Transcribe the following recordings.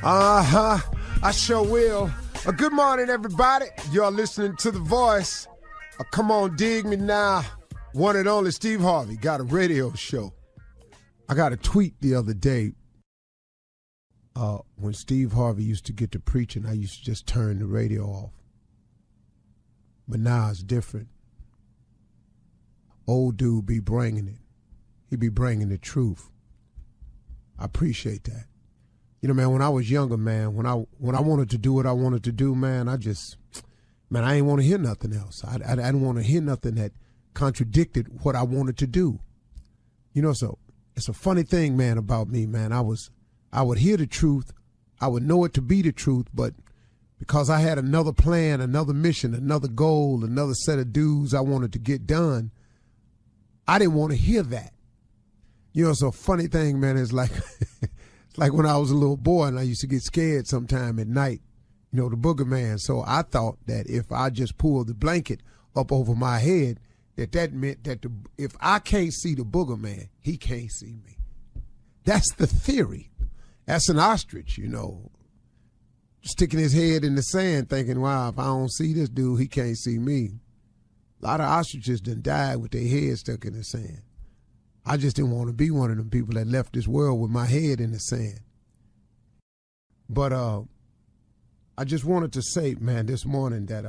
I sure will. Good morning, everybody. You're listening to The Voice. Come on, dig me now. One and only Steve Harvey got a radio show. I got a tweet the other day. When Steve Harvey used to get to preaching, I used to just turn the radio off. But now it's different. Old dude be bringing it. He be bringing the truth. I appreciate that. You know, man, when I was younger, man, when I wanted to do what I wanted to do, man, I ain't want to hear nothing else. I didn't want to hear nothing that contradicted what I wanted to do. You know, so it's a funny thing, man, about me, man. I would hear the truth. I would know it to be the truth, but because I had another plan, another mission, another goal, another set of dues I wanted to get done, I didn't want to hear that. You know, it's a funny thing, man. It's like like when I was a little boy and I used to get scared sometime at night, you know, the booger man. So I thought that if I just pulled the blanket up over my head, that meant that if I can't see the booger man, he can't see me. That's the theory. That's an ostrich, you know, sticking his head in the sand thinking, wow, if I don't see this dude, he can't see me. A lot of ostriches done died with their head stuck in the sand. I just didn't want to be one of them people that left this world with my head in the sand. But I just wanted to say, man, this morning that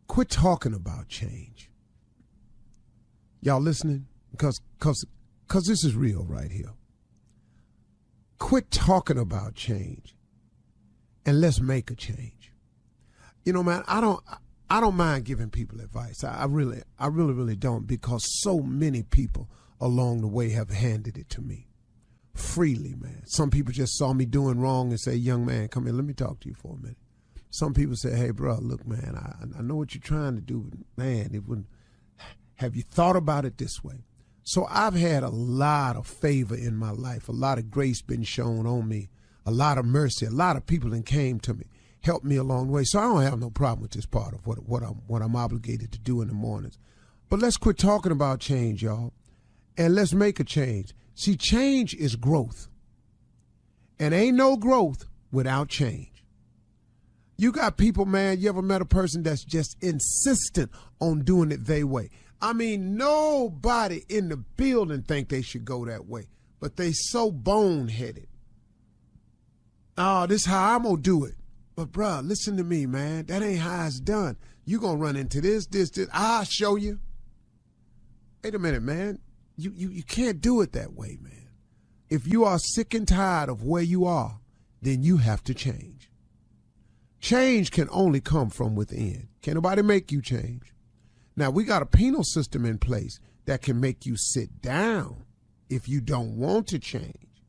quit talking about change. Y'all listening? Because this is real right here. Quit talking about change and let's make a change. You know, man, I don't mind giving people advice. I really don't, because so many people along the way have handed it to me freely, man. Some people just saw me doing wrong and say, young man, come here, let me talk to you for a minute. Some people say, hey, bro, look, man, I know what you're trying to do, but man, have you thought about it this way? So I've had a lot of favor in my life, a lot of grace been shown on me, a lot of mercy, a lot of people that came to me, helped me along the way. So I don't have no problem with this part of what I'm obligated to do in the mornings. But let's quit talking about change, y'all, and let's make a change. See, change is growth, and ain't no growth without change. You got people, man, you ever met a person that's just insistent on doing it their way? I mean, nobody in the building think they should go that way, but they so boneheaded. Oh, this is how I'm going to do it. But, bruh, listen to me, man. That ain't how it's done. You going to run into this. I'll show you. Wait a minute, man. You can't do it that way, man. If you are sick and tired of where you are, then you have to change. Change can only come from within. Can't nobody make you change. Now, we got a penal system in place that can make you sit down if you don't want to change.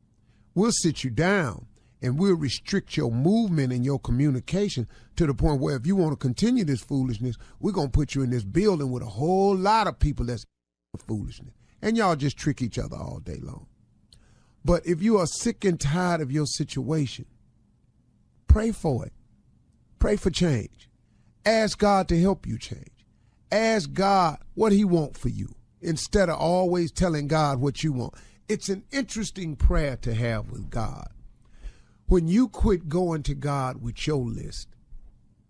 We'll sit you down and we'll restrict your movement and your communication to the point where if you want to continue this foolishness, we're going to put you in this building with a whole lot of people that's foolishness. And y'all just trick each other all day long. But if you are sick and tired of your situation, pray for it. Pray for change. Ask God to help you change. Ask God what he wants for you instead of always telling God what you want. It's an interesting prayer to have with God. When you quit going to God with your list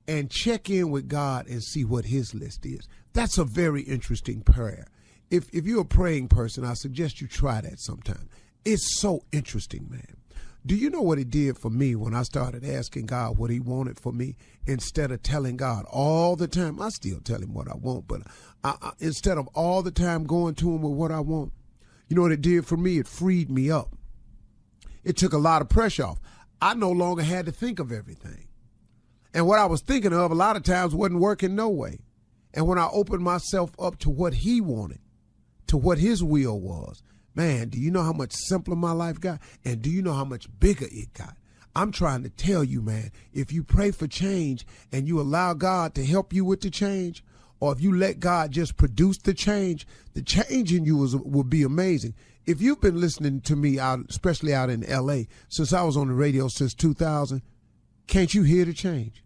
and check in with God and see what his list is, that's a very interesting prayer. If you're a praying person, I suggest you try that sometime. It's so interesting, man. Do you know what it did for me when I started asking God what he wanted for me instead of telling God all the time? I still tell him what I want, but instead of all the time going to him with what I want, you know what it did for me? It freed me up. It took a lot of pressure off. I no longer had to think of everything. And what I was thinking of a lot of times wasn't working no way. And when I opened myself up to what he wanted, to what his will was, man, do you know how much simpler my life got? And do you know how much bigger it got? I'm trying to tell you, man, if you pray for change and you allow God to help you with the change, or if you let God just produce the change in you will be amazing. If you've been listening to me, especially out in L.A., since I was on the radio since 2000, can't you hear the change?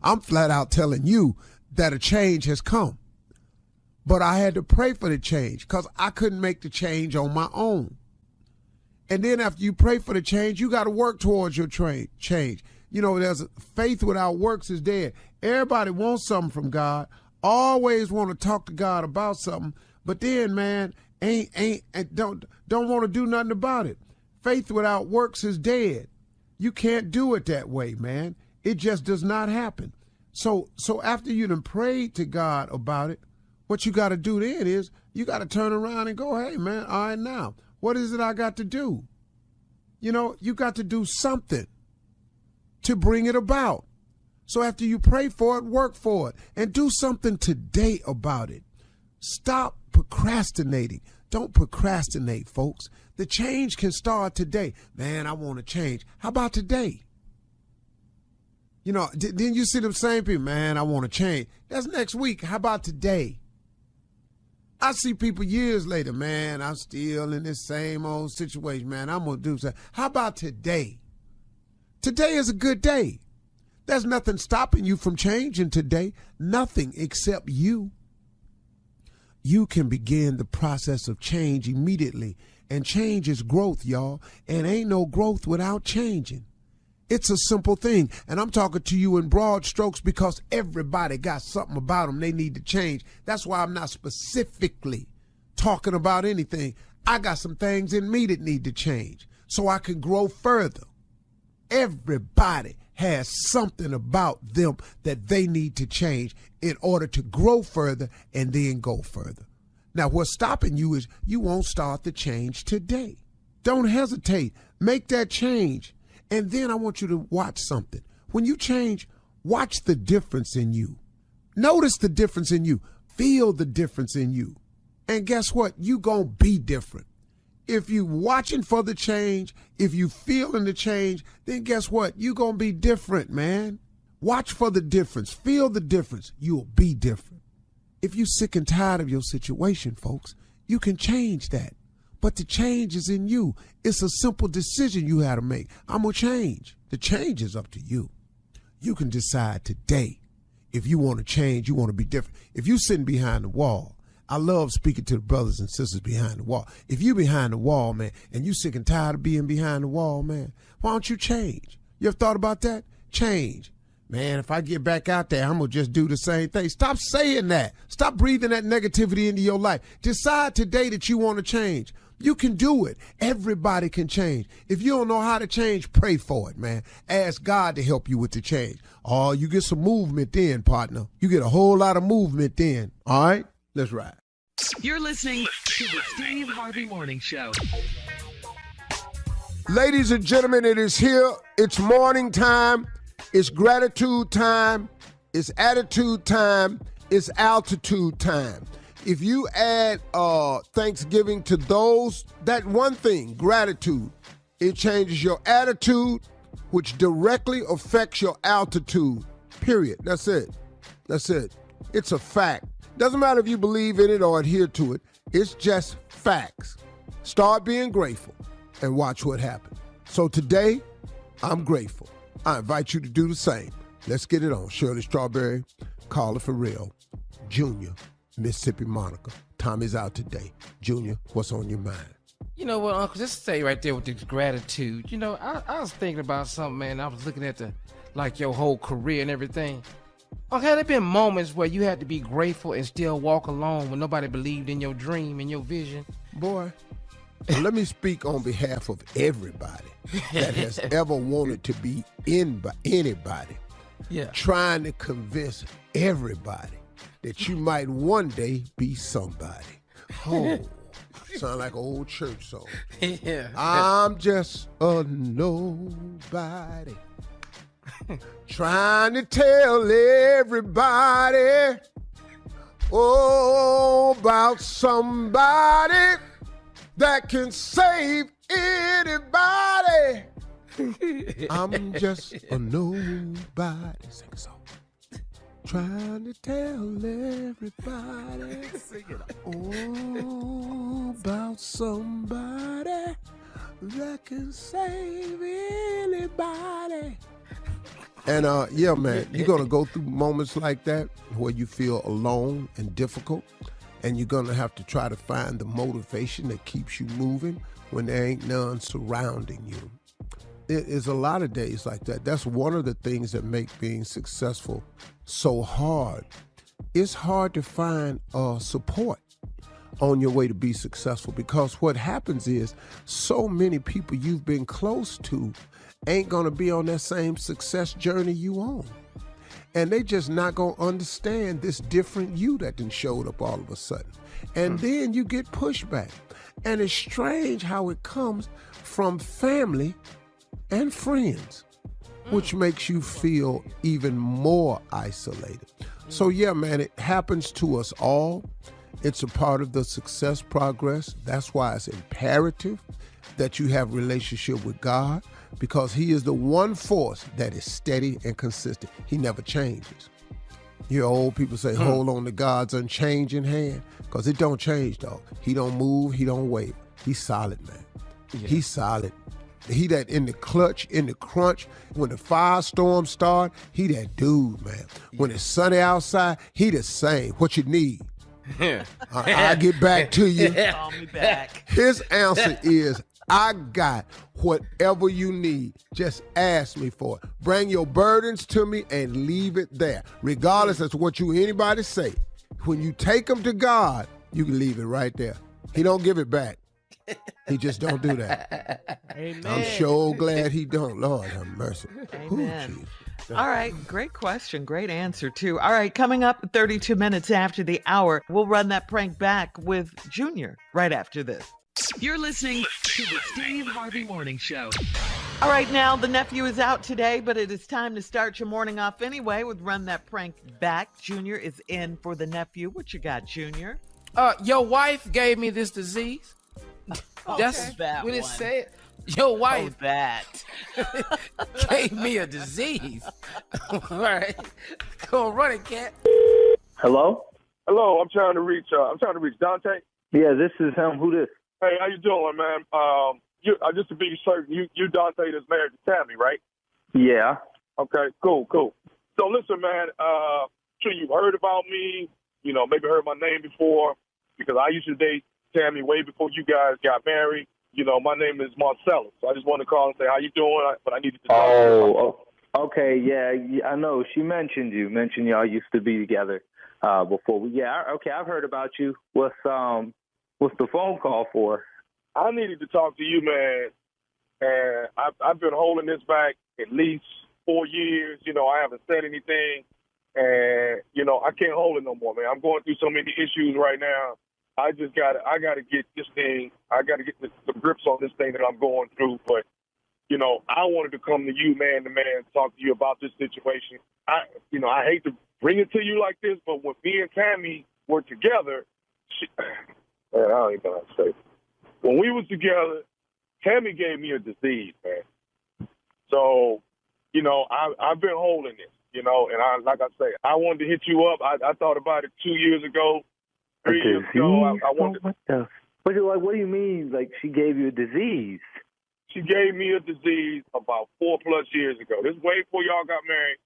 I'm flat out telling you that a change has come. But I had to pray for the change because I couldn't make the change on my own. And then after you pray for the change, you got to work towards your change. You know, there's faith without works is dead. Everybody wants something from God, always want to talk to God about something, but then, man, don't want to do nothing about it. Faith without works is dead. You can't do it that way, man. It just does not happen. So after you done prayed to God about it, what you got to do then is you got to turn around and go, hey, man, all right, now, what is it I got to do? You know, you got to do something to bring it about. So after you pray for it, work for it, and do something today about it. Stop procrastinating. Don't procrastinate, folks. The change can start today. Man, I want to change. How about today? You know, then you see them same people, man, I want to change. That's next week. How about today? I see people years later, man, I'm still in this same old situation, man. I'm going to do something. How about today? Today is a good day. There's nothing stopping you from changing today. Nothing except you. You can begin the process of change immediately. And change is growth, y'all. And ain't no growth without changing. It's a simple thing. And I'm talking to you in broad strokes because everybody got something about them they need to change. That's why I'm not specifically talking about anything. I got some things in me that need to change so I can grow further. Everybody has something about them that they need to change in order to grow further and then go further. Now, what's stopping you is you won't start the change today. Don't hesitate. Make that change. And then I want you to watch something. When you change, watch the difference in you. Notice the difference in you. Feel the difference in you. And guess what? You gonna be different. If you watching for the change, if you feeling the change, then guess what? You gonna be different, man. Watch for the difference. Feel the difference. You'll be different. If you sick and tired of your situation, folks, you can change that. But the change is in you. It's a simple decision you have to make. I'm going to change. The change is up to you. You can decide today if you want to change, you want to be different. If you're sitting behind the wall, I love speaking to the brothers and sisters behind the wall. If you're behind the wall, man, and you sick and tired of being behind the wall, man, why don't you change? You ever thought about that? Change. Man, if I get back out there, I'm going to just do the same thing. Stop saying that. Stop breathing that negativity into your life. Decide today that you want to change. You can do it. Everybody can change. If you don't know how to change, pray for it, man. Ask God to help you with the change. Oh, you get some movement then, partner. You get a whole lot of movement then. All right? Let's ride. You're listening to the Steve Harvey Morning Show. Ladies and gentlemen, it is here. It's morning time. It's gratitude time. It's attitude time. It's altitude time. If you add Thanksgiving to those, that one thing, gratitude, it changes your attitude, which directly affects your altitude, period. That's it. That's it. It's a fact. Doesn't matter if you believe in it or adhere to it. It's just facts. Start being grateful and watch what happens. So today, I'm grateful. I invite you to do the same. Let's get it on. Shirley Strawberry, Carla for real, Junior, Mississippi Monica. Tommy's out today. Junior, what's on your mind? You know what, Uncle, just stay right there with this gratitude. You know, I was thinking about something, man. I was looking at your whole career and everything. Okay, there been moments where you had to be grateful and still walk alone when nobody believed in your dream and your vision? Boy, let me speak on behalf of everybody that has ever wanted to be in by anybody. Yeah. Trying to convince everybody that you might one day be somebody. Oh, sound like an old church song. Yeah. I'm just a nobody. Trying to tell everybody about somebody that can save anybody. I'm just a nobody. Sing a song. Trying to tell everybody about somebody that can save anybody. And yeah, man, you're going to go through moments like that where you feel alone and difficult. and you're going to have to try to find the motivation that keeps you moving when there ain't none surrounding you. It is a lot of days like that. That's one of the things that make being successful so hard. It's hard to find support on your way to be successful, because what happens is so many people you've been close to ain't going to be on that same success journey you on. And they just not going to understand this different you that done showed up all of a sudden. And then you get pushback. And it's strange how it comes from family and friends, which makes you feel even more isolated. So yeah, man, it happens to us all. It's a part of the success progress. That's why it's imperative that you have a relationship with God, because he is the one force that is steady and consistent. He never changes. You hear old people say, hold on to God's unchanging hand, because it don't change, dog. He don't move, he don't waver. He's solid, man. Yeah. He's solid. He that in the clutch, in the crunch, when the firestorm start, he that dude, man. When it's sunny outside, he the same. What you need? I'll get back to you. Call me back. His answer is, I got whatever you need. Just ask me for it. Bring your burdens to me and leave it there. Regardless of what anybody say. When you take them to God, you can leave it right there. He don't give it back. He just don't do that. Amen. I'm sure glad he don't. Lord have mercy. Amen. Ooh, All right, great question, great answer too. All right, coming up 32 minutes after the hour, we'll run that prank back with Junior right after this. You're listening to the Steve Harvey Morning Show. All right, now the nephew is out today, but it is time to start your morning off anyway with Run That Prank Back. Junior is in for the nephew. What you got, Junior? Your wife gave me this disease. That's that what it one. said. Your wife that. gave me a disease. All right. Go on, run it, cat. Hello? Hello, I'm trying to reach Dante. Yeah, this is him. Who this? Hey, how you doing, man? Just to be certain, you Dante that's married to Tammy, right? Yeah. Okay, cool. So listen, man, sure you've heard about me, maybe heard my name before, because I used to date Tammy way before you guys got married. My name is Marcellus. So I just want to call and say how you doing, but I needed to talk to you. Oh, okay, yeah, I know. She mentioned y'all used to be together before. Okay, I've heard about you. What's the phone call for? I needed to talk to you, man, and I've been holding this back at least 4 years. I haven't said anything, and, I can't hold it no more, man. I'm going through so many issues right now. I gotta get this thing. I gotta get the grips on this thing that I'm going through. But, I wanted to come to you, man to man, talk to you about this situation. I hate to bring it to you like this, but when me and Tammy were together, man, I don't even know how to say it. When we was together, Tammy gave me a disease, man. So, I've been holding this, and like I say, I wanted to hit you up. I thought about it 2 years ago. 3 years ago, I wanted to. What do you mean, like she gave you a disease? She gave me a disease about 4+ years ago. This is way before y'all got married.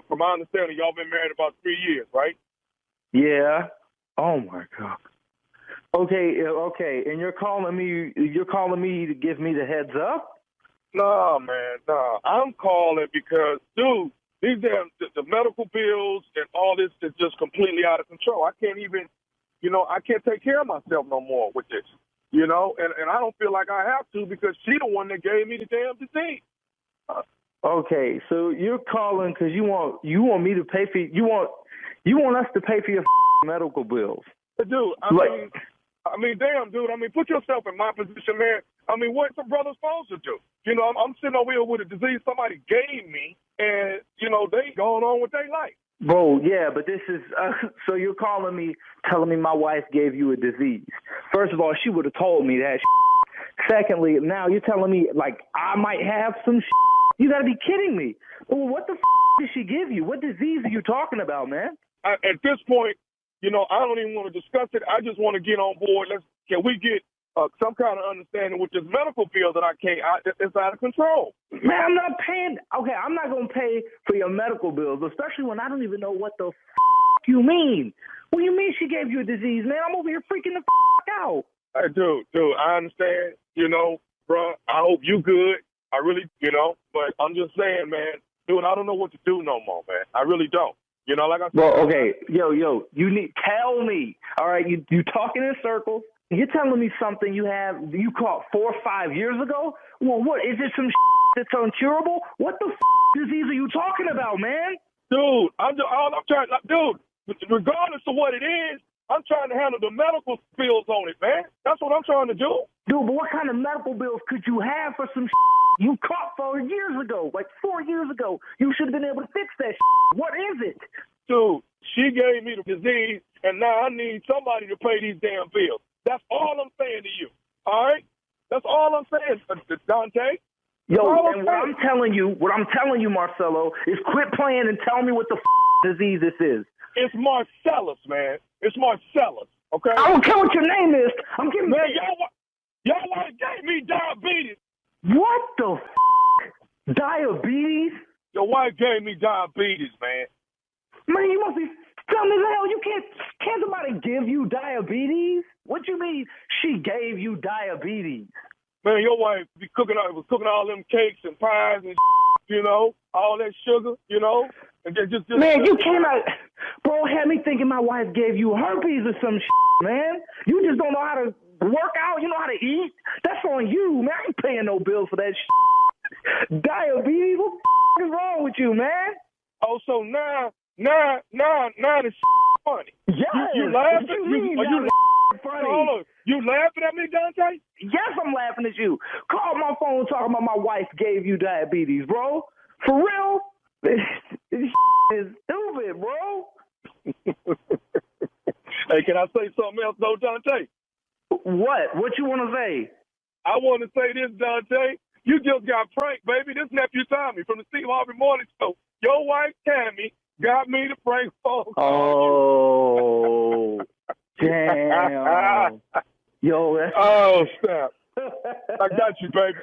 From my understanding, y'all been married about 3 years, right? Yeah. Oh my God. Okay, and you're calling me to give me the heads up? No, man, no. I'm calling because, dude, these damn the medical bills and all this is just completely out of control. I can't even, I can't take care of myself no more with this, and I don't feel like I have to because she the one that gave me the damn disease. Okay, so you're calling because you want me to pay for you want us to pay for your medical bills. Dude, I mean, damn, dude. Put yourself in my position, man. What's a brother supposed to do? I'm sitting over here with a disease somebody gave me, and, they going on with their life. Bro, yeah, but this is, so you're calling me, telling me my wife gave you a disease. First of all, she would have told me that. Secondly, now you're telling me, like, I might have some. You got to be kidding me. Well, what the did she give you? What disease are you talking about, man? At this point, I don't even want to discuss it. I just want to get on board. Can we get some kind of understanding with this medical bill that it's out of control? Man, I'm not paying. Okay, I'm not going to pay for your medical bills, especially when I don't even know what the you mean? What do you mean she gave you a disease, man? I'm over here freaking the out. Hey, dude, I understand, bro. I hope you good. I really, but I'm just saying, man, dude, I don't know what to do no more, man. I really don't. Like I said. Well, okay, yo, tell me, all right, you talking in circles. You're telling me something you caught 4 or 5 years ago? Well, what, is it some that's uncurable? What the disease are you talking about, man? Dude, I'm trying, regardless of what it is, I'm trying to handle the medical bills on it, man. That's what I'm trying to do. Dude, but what kind of medical bills could you have for some you caught 4 years ago, like 4 years ago? You should have been able to fix that. What is it? Dude, she gave me the disease, and now I need somebody to pay these damn bills. That's all I'm saying to you, all right? That's all I'm saying, Dante. Yo, and what I'm telling you, Marcelo, is quit playing and tell me what the disease this is. It's Marcellus, man. It's Marcellus, okay? I don't care what your name is. I'm giving man, y'all gave me diabetes. What the diabetes? Your wife gave me diabetes, man. Man, you must be dumb as hell. You can't somebody give you diabetes? What you mean she gave you diabetes? Man, your wife was cooking all them cakes and pies and all that sugar, and just man, you came out, bro, had me thinking my wife gave you herpes or some man. You just don't know how to work out. You know how to eat. That's on you, man. I ain't paying no bills for that diabetes. What is wrong with you, man? Oh, so now this funny. Yeah, you laughing? Are you funny? Hold on. You laughing at me, Dante? Yes, I'm laughing at you. Call my phone talking about my wife gave you diabetes, bro. For real? This is stupid, bro. Hey, can I say something else, though, Dante? What? What you want to say? I want to say this, Dante. You just got pranked, baby. This nephew Tommy from the Steve Harvey Morning Show. Your wife, Tammy, got me to prank phone call. Oh, damn. Yo, that's... Oh, snap. I got you, baby.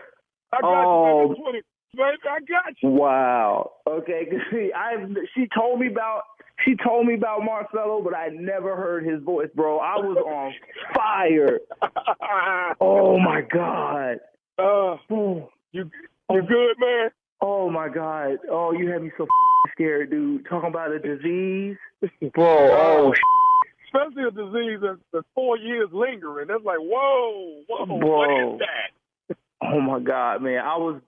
I got you, baby. Baby, I got you. Wow. Okay. She told me about Marcelo, but I never heard his voice, bro. I was on fire. Oh my God. You good, man? Oh my God. Oh, you had me so scared, dude. Talking about a disease, bro. Especially a disease that's 4 years lingering. That's like, whoa, bro. What is that? Oh my God, man! When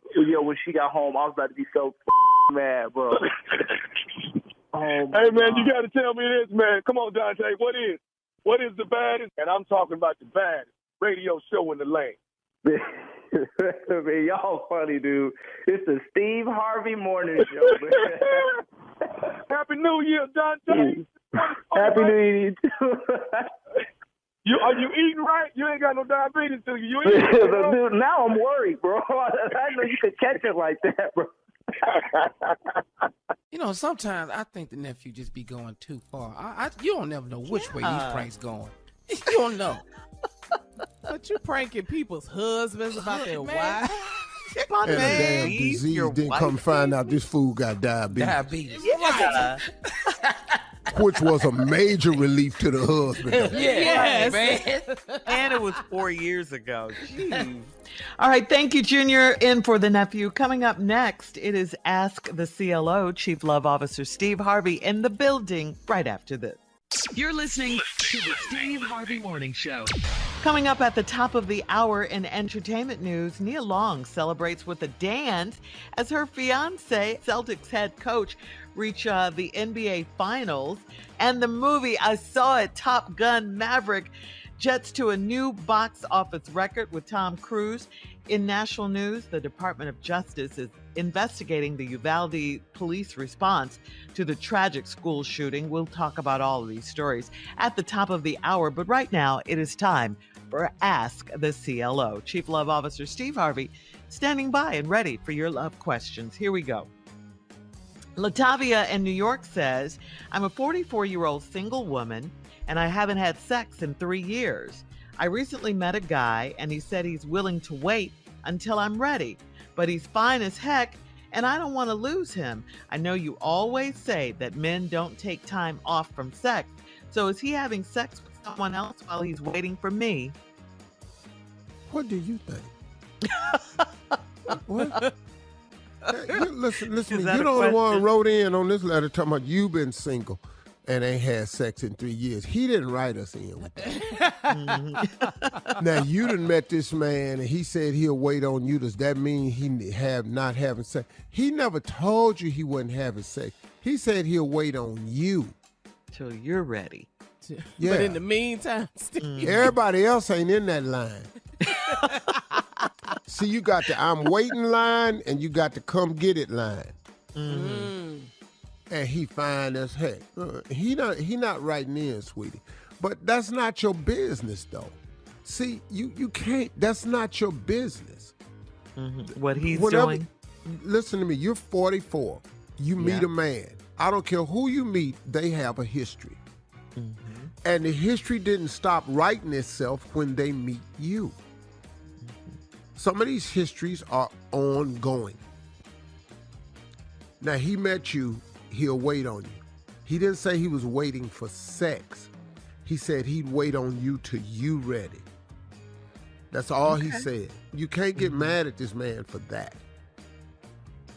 she got home, I was about to be so mad, bro. Hey, man, you got to tell me this, man. Come on, Dante. What is the baddest? And I'm talking about the baddest radio show in the land. Man, y'all funny, dude. It's the Steve Harvey Morning Show, man. Happy New Year, Dante. Happy New Year, too. Are you eating right? You ain't got no diabetes, do you? You eating right, dude, now I'm worried, bro. I know you could catch it like that, bro. Sometimes I think the nephew just be going too far. You don't never know which way these pranks going. You don't know. But you pranking people's husbands about their wives. And a damn disease didn't come find out this fool got diabetes. Yeah. Which was a major relief to the husband. Yes, man. And it was 4 years ago. Jeez. All right, thank you, Junior, in for the nephew. Coming up next, it is Ask the CLO. Chief Love Officer Steve Harvey in the building right after this. You're listening to the Steve Harvey Morning Show. Coming up at the top of the hour in entertainment news, Nia Long celebrates with a dance as her fiance, Celtics head coach, reach the NBA Finals. And the movie I Saw It, Top Gun Maverick, jets to a new box office record with Tom Cruise. In national news, the Department of Justice is investigating the Uvalde police response to the tragic school shooting. We'll talk about all of these stories at the top of the hour, but right now it is time for Ask the CLO. Chief Love Officer Steve Harvey standing by and ready for your love questions. Here we go. Latavia in New York says, I'm a 44-year-old single woman and I haven't had sex in 3 years. I recently met a guy and he said he's willing to wait until I'm ready, but he's fine as heck and I don't want to lose him. I know you always say that men don't take time off from sex. So is he having sex with someone else while he's waiting for me? What do you think? What? Hey, listen to me. You're the only one wrote in on this letter talking about you been single and ain't had sex in 3 years. He didn't write us in with that. Now, you done met this man and he said he'll wait on you. Does that mean he not having sex? He never told you he wasn't having sex. He said he'll wait on you. Till you're ready. Yeah. But in the meantime, Steve. Everybody else ain't in that line. See, you got the I'm waiting line and you got the come get it line. Mm-hmm. And he fine as heck. He not writing in, sweetie. But that's not your business, though. See, you can't. That's not your business. Mm-hmm. What he's doing. Listen to me. You're 44. You meet a man. I don't care who you meet. They have a history. Mm-hmm. And the history didn't stop writing itself when they meet you. Mm-hmm. Some of these histories are ongoing. Now, he met you. He'll wait on you. He didn't say he was waiting for sex. He said he'd wait on you till you ready. That's all he said. You can't get mad at this man for that.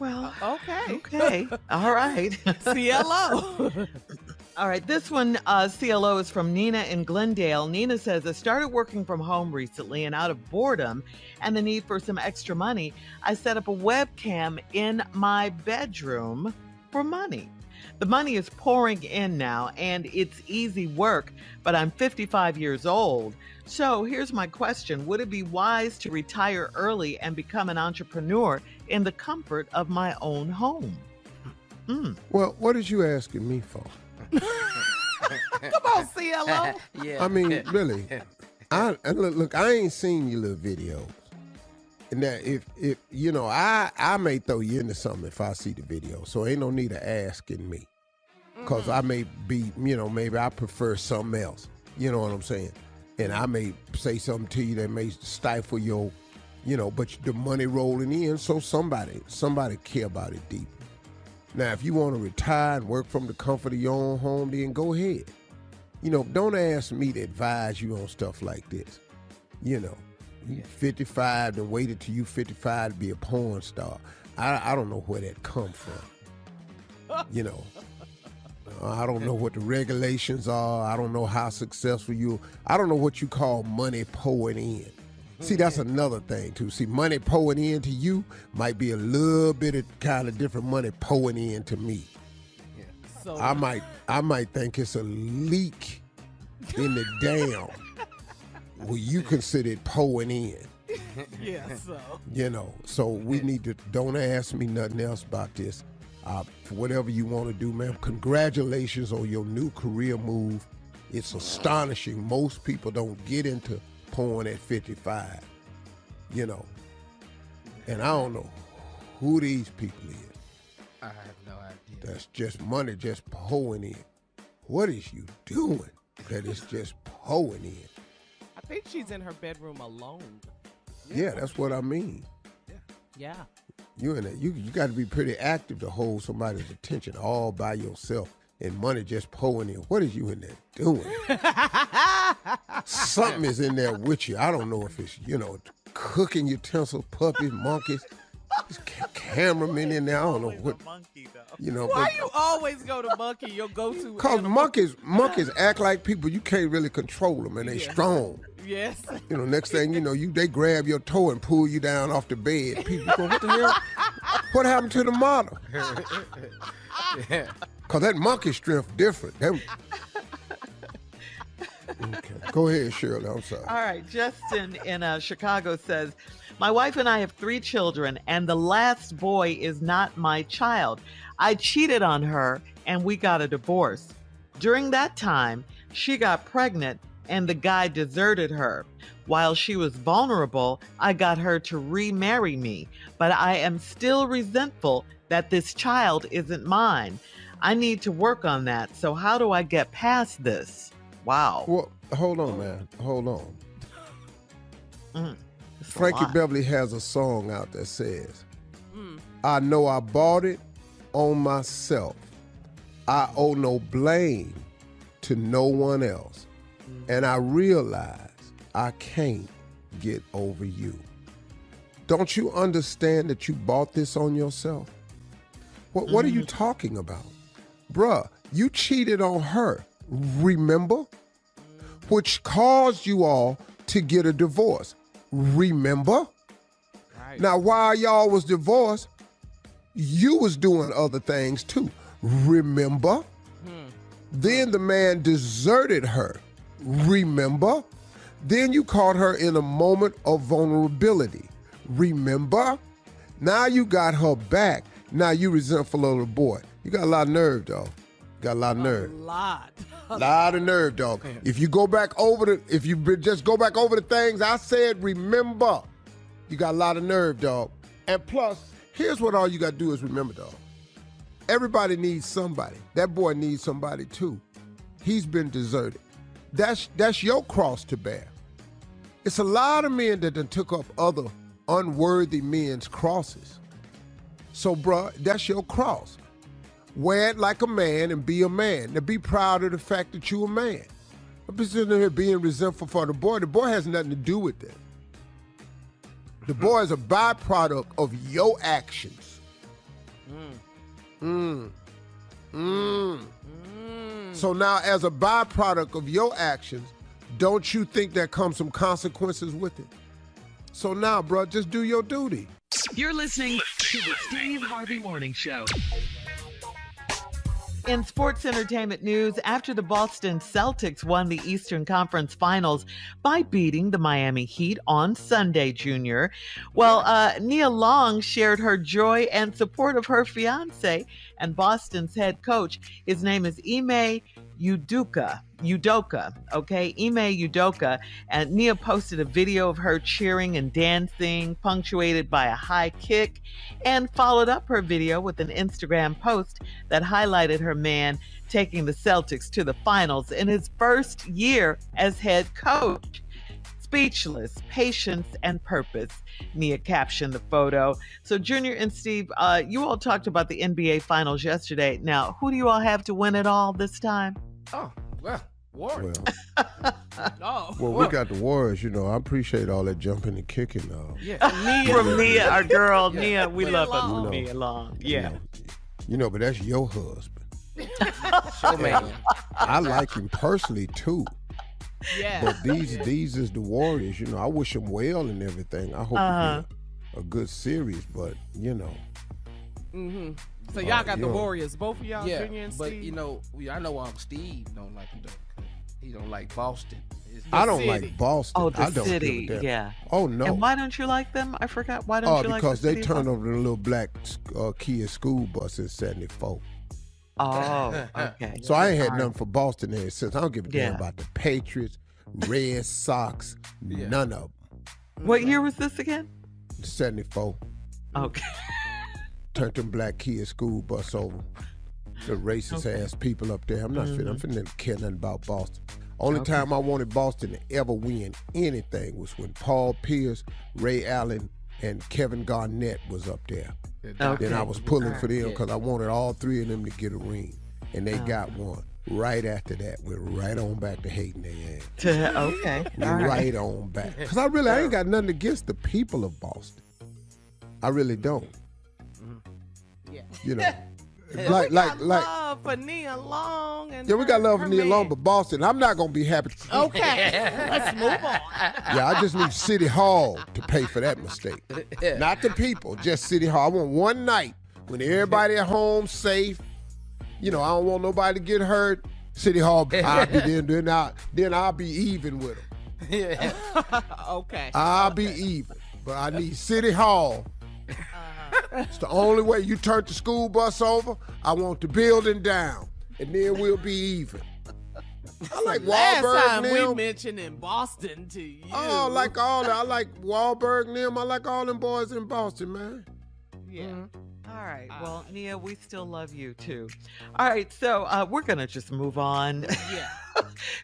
Well, okay. Okay. All right. CLO. All right. This one, CLO, is from Nina in Glendale. Nina says, I started working from home recently, and out of boredom and the need for some extra money, I set up a webcam in my bedroom for money. The money is pouring in now, and it's easy work, but I'm 55 years old. So here's my question. Would it be wise to retire early and become an entrepreneur in the comfort of my own home? Well, what is you asking me for? Come on, CLO. Yeah. I mean, really. Look, I ain't seen your little videos. And that if you know, I may throw you into something if I see the video. So ain't no need of asking me. Because I may be, maybe I prefer something else. You know what I'm saying? And I may say something to you that may stifle your, but the money rolling in, so somebody care about it deep. Now, if you want to retire and work from the comfort of your own home, then go ahead. Don't ask me to advise you on stuff like this. You 55 and waited till you 55 to be a porn star. I don't know where that come from. I don't know what the regulations are. I don't know how successful I don't know what you call money pouring in. See, that's another thing too. See, money pouring in to you might be a little bit of kind of different money pouring in to me. Yeah. So I might think it's a leak in the dam. Well, you consider it pouring in. Yeah, so. So we need to, don't ask me nothing else about this. For whatever you want to do, man, congratulations on your new career move. It's astonishing. Most people don't get into porn at 55, And I don't know who these people is. I have no idea. That's just money just pouring in. What is you doing that is just pouring in? I think she's in her bedroom alone. Yeah, that's what I mean. Yeah. You in there. You got to be pretty active to hold somebody's attention all by yourself and money just pouring in. What is you in there doing? Something is in there with you. I don't know if it's, cooking utensils, puppies, monkeys. There's cameramen in there. I don't know what. Monkey, though. Why you always go to monkey, your go-to? Because monkeys act like people. You can't really control them, and they strong. Yes. Next thing you know, they grab your toe and pull you down off the bed. People go, what the hell? What happened to the model? Because that monkey strength different. Okay. Go ahead, Shirley. I'm sorry. All right. Justin in Chicago says, my wife and I have 3 children, and the last boy is not my child. I cheated on her, and we got a divorce. During that time, she got pregnant, and the guy deserted her. While she was vulnerable, I got her to remarry me, but I am still resentful that this child isn't mine. I need to work on that. So how do I get past this? Wow. Well, hold on, man. Hold on. Frankie Beverly has a song out that says, I know I bought it on myself. I owe no blame to no one else. And I realize I can't get over you. Don't you understand that you bought this on yourself? What are you talking about? Bruh, you cheated on her, remember? Which caused you all to get a divorce, remember? Right. Now, while y'all was divorced, you was doing other things too, remember? Then the man deserted her, remember? Then you caught her in a moment of vulnerability, remember? Now you got her back. Now you resentful of the boy. You got a lot of nerve, dog. Got a lot of nerve. A Lot of nerve, dog. If you go back over just go back over the things I said, remember, you got a lot of nerve, dog. And plus, here's what all you got to do is remember, dog. Everybody needs somebody. That boy needs somebody too. He's been deserted. That's your cross to bear. It's a lot of men that done took up other unworthy men's crosses. So, bruh, that's your cross. Wear it like a man and be a man. Now, be proud of the fact that you a man. I'm just sitting here being resentful for the boy. The boy has nothing to do with it. The boy is a byproduct of your actions. So now, as a byproduct of your actions, don't you think there comes some consequences with it? So now, bruh, just do your duty. You're listening to the Steve Harvey Morning Show. In sports entertainment news, after the Boston Celtics won the Eastern Conference Finals by beating the Miami Heat on Sunday, Junior, Nia Long shared her joy and support of her fiance and Boston's head coach. His name is Ime Udoka, okay? Ime Udoka. And Nia posted a video of her cheering and dancing, punctuated by a high kick, and followed up her video with an Instagram post that highlighted her man taking the Celtics to the finals in his first year as head coach. Speechless, patience, and purpose, Nia captioned the photo. So, Junior and Steve, you all talked about the NBA Finals yesterday. Now, who do you all have to win it all this time? Oh, well, Warriors. Well, we got the Warriors, you know. I appreciate all that jumping and kicking. From Nia, our girl, Nia. We love her. Nia Long. Yeah. You know, but that's your husband. Show man. I like him personally, too. Yeah. But these is the Warriors, you know. I wish them well and everything. I hope it be a good series, but, you know. Mm-hmm. So y'all got the Warriors, both of y'all, Yeah, Junior and but Steve? you know, I know Steve don't like him though. He don't like Boston. I don't like Boston. Oh, the I don't city, give a damn. yeah. Oh, no. And why don't you like them? I forgot. Why don't you like because the they city? turned over the little black Kia school bus in 74. Oh, okay. So I ain't had nothing for Boston there since. I don't give a damn Yeah. about the Patriots, Red Sox, none of them. What year was this again? 74. Okay. Turned them black Kia school bus over. The racist ass people up there. I'm not finna care nothing about Boston. Only time I wanted Boston to ever win anything was when Paul Pierce, Ray Allen, and Kevin Garnett was up there. Okay. Then I was pulling for them because I wanted all three of them to get a ring. And they got one. Right after that, we're right on back to hating their ass. Okay. Right on back. Because I ain't got nothing against the people of Boston. I really don't. Yeah. You know. Like love for Nia Long. And we got love for Nia man. Long, but Boston, I'm not going to be happy. Okay, let's move on. Yeah, I just need City Hall to pay for that mistake. Not the people, just City Hall. I want one night when everybody at home safe. You know, I don't want nobody to get hurt. City Hall, I'll be there, then I'll be even with them. Okay. I'll be even. But I need City Hall. It's the only way. You turn the school bus over, I want the building down, and then we'll be even. I like Last Wahlberg time we them. mentioned in Boston to you. Oh, like all that. I like Wahlberg and them. I like all them boys in Boston, man. Yeah. All right. Well, Nia, we still love you too. All right. So we're going to just move on. Yeah.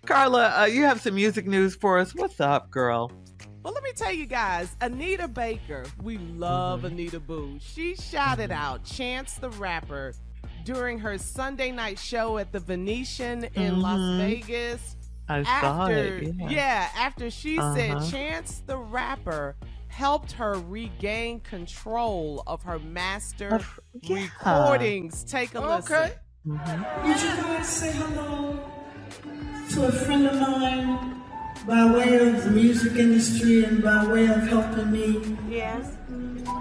Carla, you have some music news for us. What's up, girl? Well, let me tell you guys, Anita Baker, we love Anita Boo. She shouted out Chance the Rapper during her Sunday night show at the Venetian in Las Vegas. I saw it. Yeah, after she said Chance the Rapper helped her regain control of her master recordings. Take a listen. Okay. Would you guys say hello to a friend of mine by way of the music industry and by way of helping me? Yes.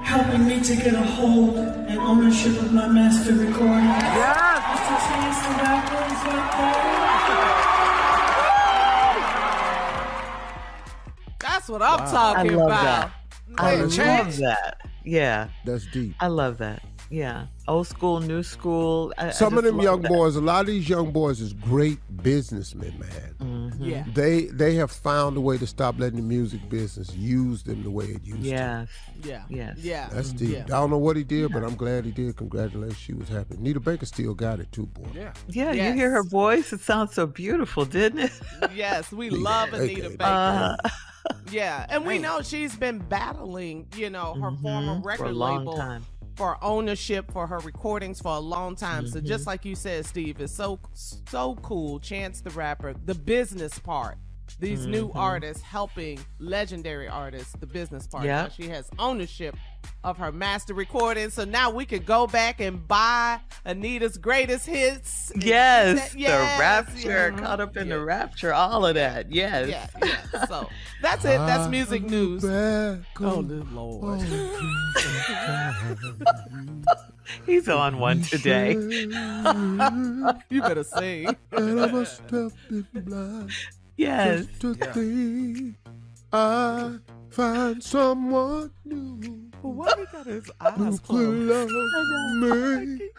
Helping me to get a hold and ownership of my master recording. Yes. Mr. Chance the Rapper is right there. That's what I'm talking about. That. I love that. Yeah. That's deep. I love that. Yeah. Old school, new school. Some of them young boys, a lot of these young boys is great businessmen, man. Yeah. They have found a way to stop letting the music business use them the way it used to. Yeah. Yes. That's deep. Yeah. I don't know what he did, but I'm glad he did. Congratulations. She was happy. Nita Baker still got it too, boy. Yeah. Yeah, Yes. you hear her voice? It sounds so beautiful, didn't it? Yes, we love Anita Baker. Yeah, and we know she's been battling, her former record for a long label time. for ownership for her recordings for a long time. So just like you said, Steve, it's so cool. Chance the Rapper, the business part. These new artists helping legendary artists, the business part. Yeah. Now she has ownership of her master recording. So now we could go back and buy Anita's greatest hits. Yes, Yes, the rapture, yeah. caught up in the rapture, all of that. Yes. Yeah. So that's it. That's music news. Back Oh, good Lord. He's on one today. You better sing. And I must have been blind Yes. just to think I find someone new Why he got his eyes who could closed? love me.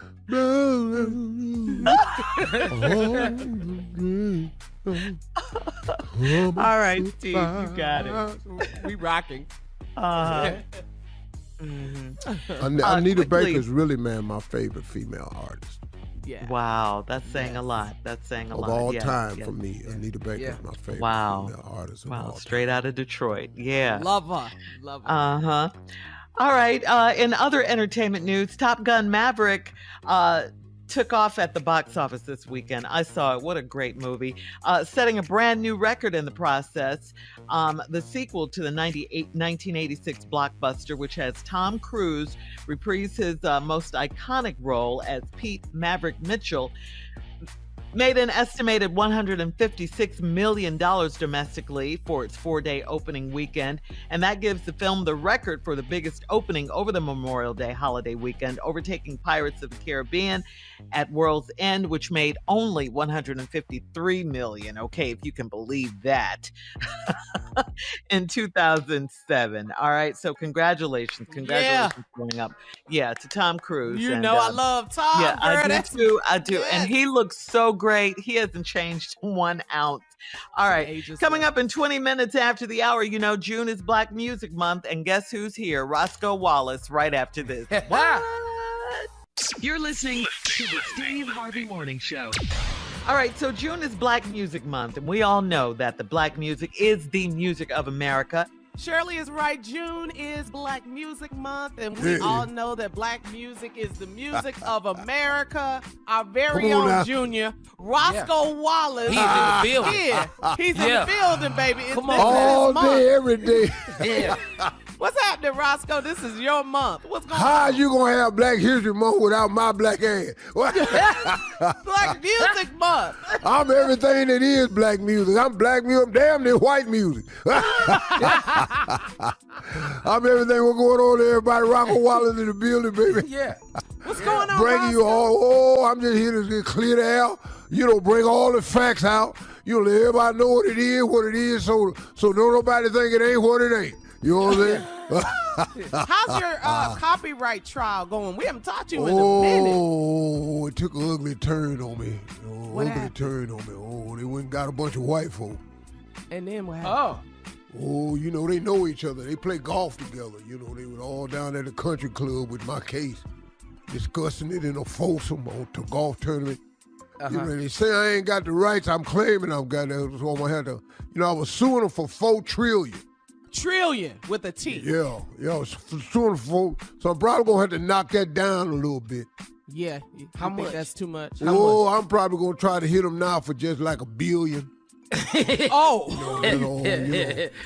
All right, Steve, you got it. We rocking. Mhm. Anita quickly. Baker's really, man, my favorite female artist Yeah. Wow, that's saying a lot. That's saying a of lot. all Yes, time yes. for me. Anita Baker's Yeah. my favorite Wow. female artist of Wow, all straight out of Detroit. Yeah. Love her. Love her. Uh-huh. All right. In other entertainment news, Top Gun Maverick took off at the box office this weekend. I saw it. What a great movie. Setting a brand new record in the process. The sequel to the 1986 blockbuster, which has Tom Cruise reprise his most iconic role as Pete Maverick Mitchell, made an estimated $156 million domestically for its 4-day opening weekend, and that gives the film the record for the biggest opening over the Memorial Day holiday weekend, overtaking Pirates of the Caribbean at World's End, which made only $153 million. Okay, if you can believe that. In 2007. All right, so congratulations going up. Yeah, to Tom Cruise. You and, know I love Tom. yeah, girl. I do That's- too. I do. Yes. And he looks so great. He hasn't changed 1 ounce. All right. Ages Coming well. up in 20 minutes after the hour, June is Black Music Month. And guess who's here? Roscoe Wallace right after this. What? You're listening to the Steve Harvey Morning Show. All right, so June is Black Music Month, and we all know that the Black music is the music of America. Shirley is right. June is Black Music Month, and we all know that Black music is the music of America. Our very Come on own now. Junior, Roscoe Wallace. He's in the building. Yeah, he's in Yeah. the building, baby. It's Come this on. is his All month. day, every day. Yeah. What's happening, Roscoe? This is your month. What's going How on? you gonna have Black History Month without my black ass? What? Black Music Month. I'm everything that is black music. I'm black music. I'm damn near white music. I'm everything what's going on there. Everybody, Rocco Wallace in the building, baby. Yeah. What's going on, Bringing you Roscoe? all. Oh, I'm just here to clear the air. Bring all the facts out. Let everybody know what it is, so don't nobody think it ain't what it ain't. You know what I'm saying? How's your copyright trial going? We haven't talked to you in a minute. Oh, it took an ugly turn on me. What happened? Oh, they went and got a bunch of white folk. And then what happened? Oh. Oh, they know each other. They play golf together. They were all down at the country club with my case, discussing it in a foursome to golf tournament. They say I ain't got the rights. I'm claiming I've got that. So I'm gonna have to. I was suing them for $4 trillion. Trillion with a T. Yeah. So I'm probably going to have to knock that down a little bit. Yeah. How think much? that's too much? Oh, I'm probably going to try to hit him now for just like $1 billion. Oh.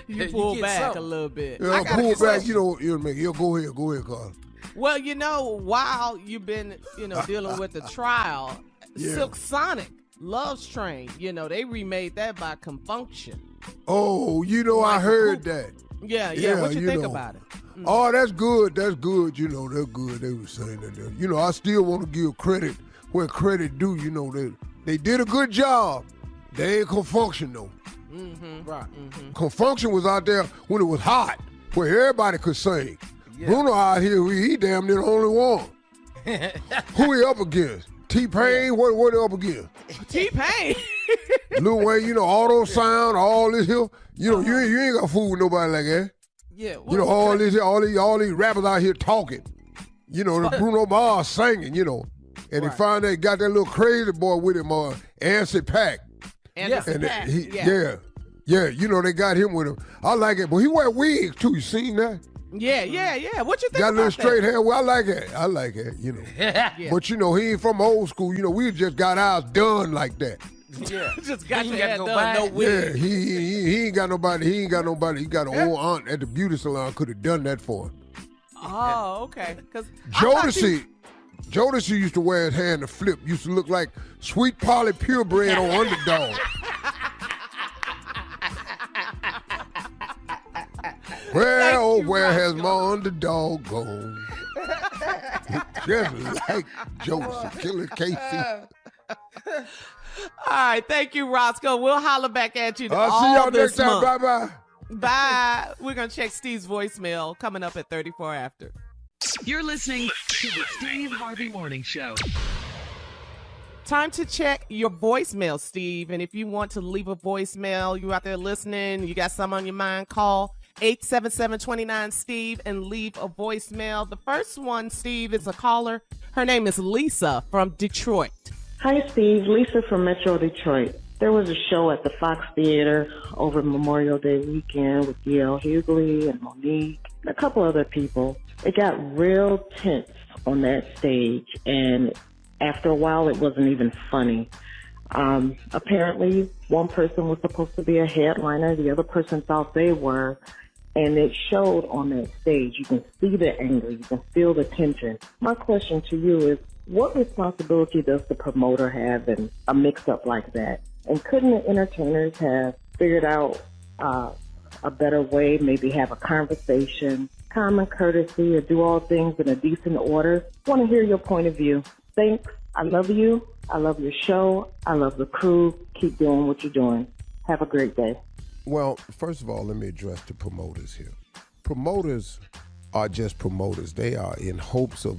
You pull back a little bit. Yeah, pull back. Go ahead, Carla. Well, while you've been, dealing with the trial, Silk Sonic, Love's Train, they remade that by Confunction. Oh, I heard that. Yeah. What you think about it? Oh, that's good. They're good. They were saying that. I still want to give credit where credit due. They did a good job. They ain't Confunction, though. Mm-hmm. Right. Mm-hmm. Confunction was out there when it was hot, where everybody could sing. Yeah. Bruno out here, he damn near the only one. Who he up against? T-Pain? What he up against? T-Pain? Lil Wayne, auto sound, all this here. You ain't got to fool with nobody like that. Yeah. All these rappers out here talking. The Bruno Mars singing, And they find they got that little crazy boy with him, Ansi Pack. Anderson Paak. They got him with him. I like it, but he wear wigs too. You seen that? Yeah. What you think got about a little straight that? hair. Well, I like it. Yeah. But he ain't from old school. We just got ours done like that. Yeah, just got your hair done. Back. No wig. Yeah, he ain't got nobody. He got an old aunt at the beauty salon could have done that for him. Oh, okay. Because Jodeci used to wear his hair in the flip. Used to look like Sweet Polly purebred on Underdog. Where has my Underdog gone? Just like Jodeci, Killer Casey. All right, thank you, Roscoe. We'll holler back at you. I'll see y'all next time. Bye-bye. Bye. We're going to check Steve's voicemail coming up at 34 after. You're listening to the Steve Harvey Morning Show. Time to check your voicemail, Steve. And if you want to leave a voicemail, you out there listening, you got something on your mind, call 877-29-STEVE and leave a voicemail. The first one, Steve, is a caller. Her name is Lisa from Detroit. Hi, Steve. Lisa from Metro Detroit. There was a show at the Fox Theater over Memorial Day weekend with D.L. Hughley and Monique and a couple other people. It got real tense on that stage, and after a while, it wasn't even funny. Apparently, one person was supposed to be a headliner. The other person thought they were, and it showed on that stage. You can see the anger. You can feel the tension. My question to you is, what responsibility does the promoter have in a mix-up like that? And couldn't the entertainers have figured out a better way, maybe have a conversation, common courtesy, or do all things in a decent order? I want to hear your point of view. Thanks. I love you. I love your show. I love the crew. Keep doing what you're doing. Have a great day. Well, first of all, let me address the promoters here. Promoters are just promoters. They are in hopes of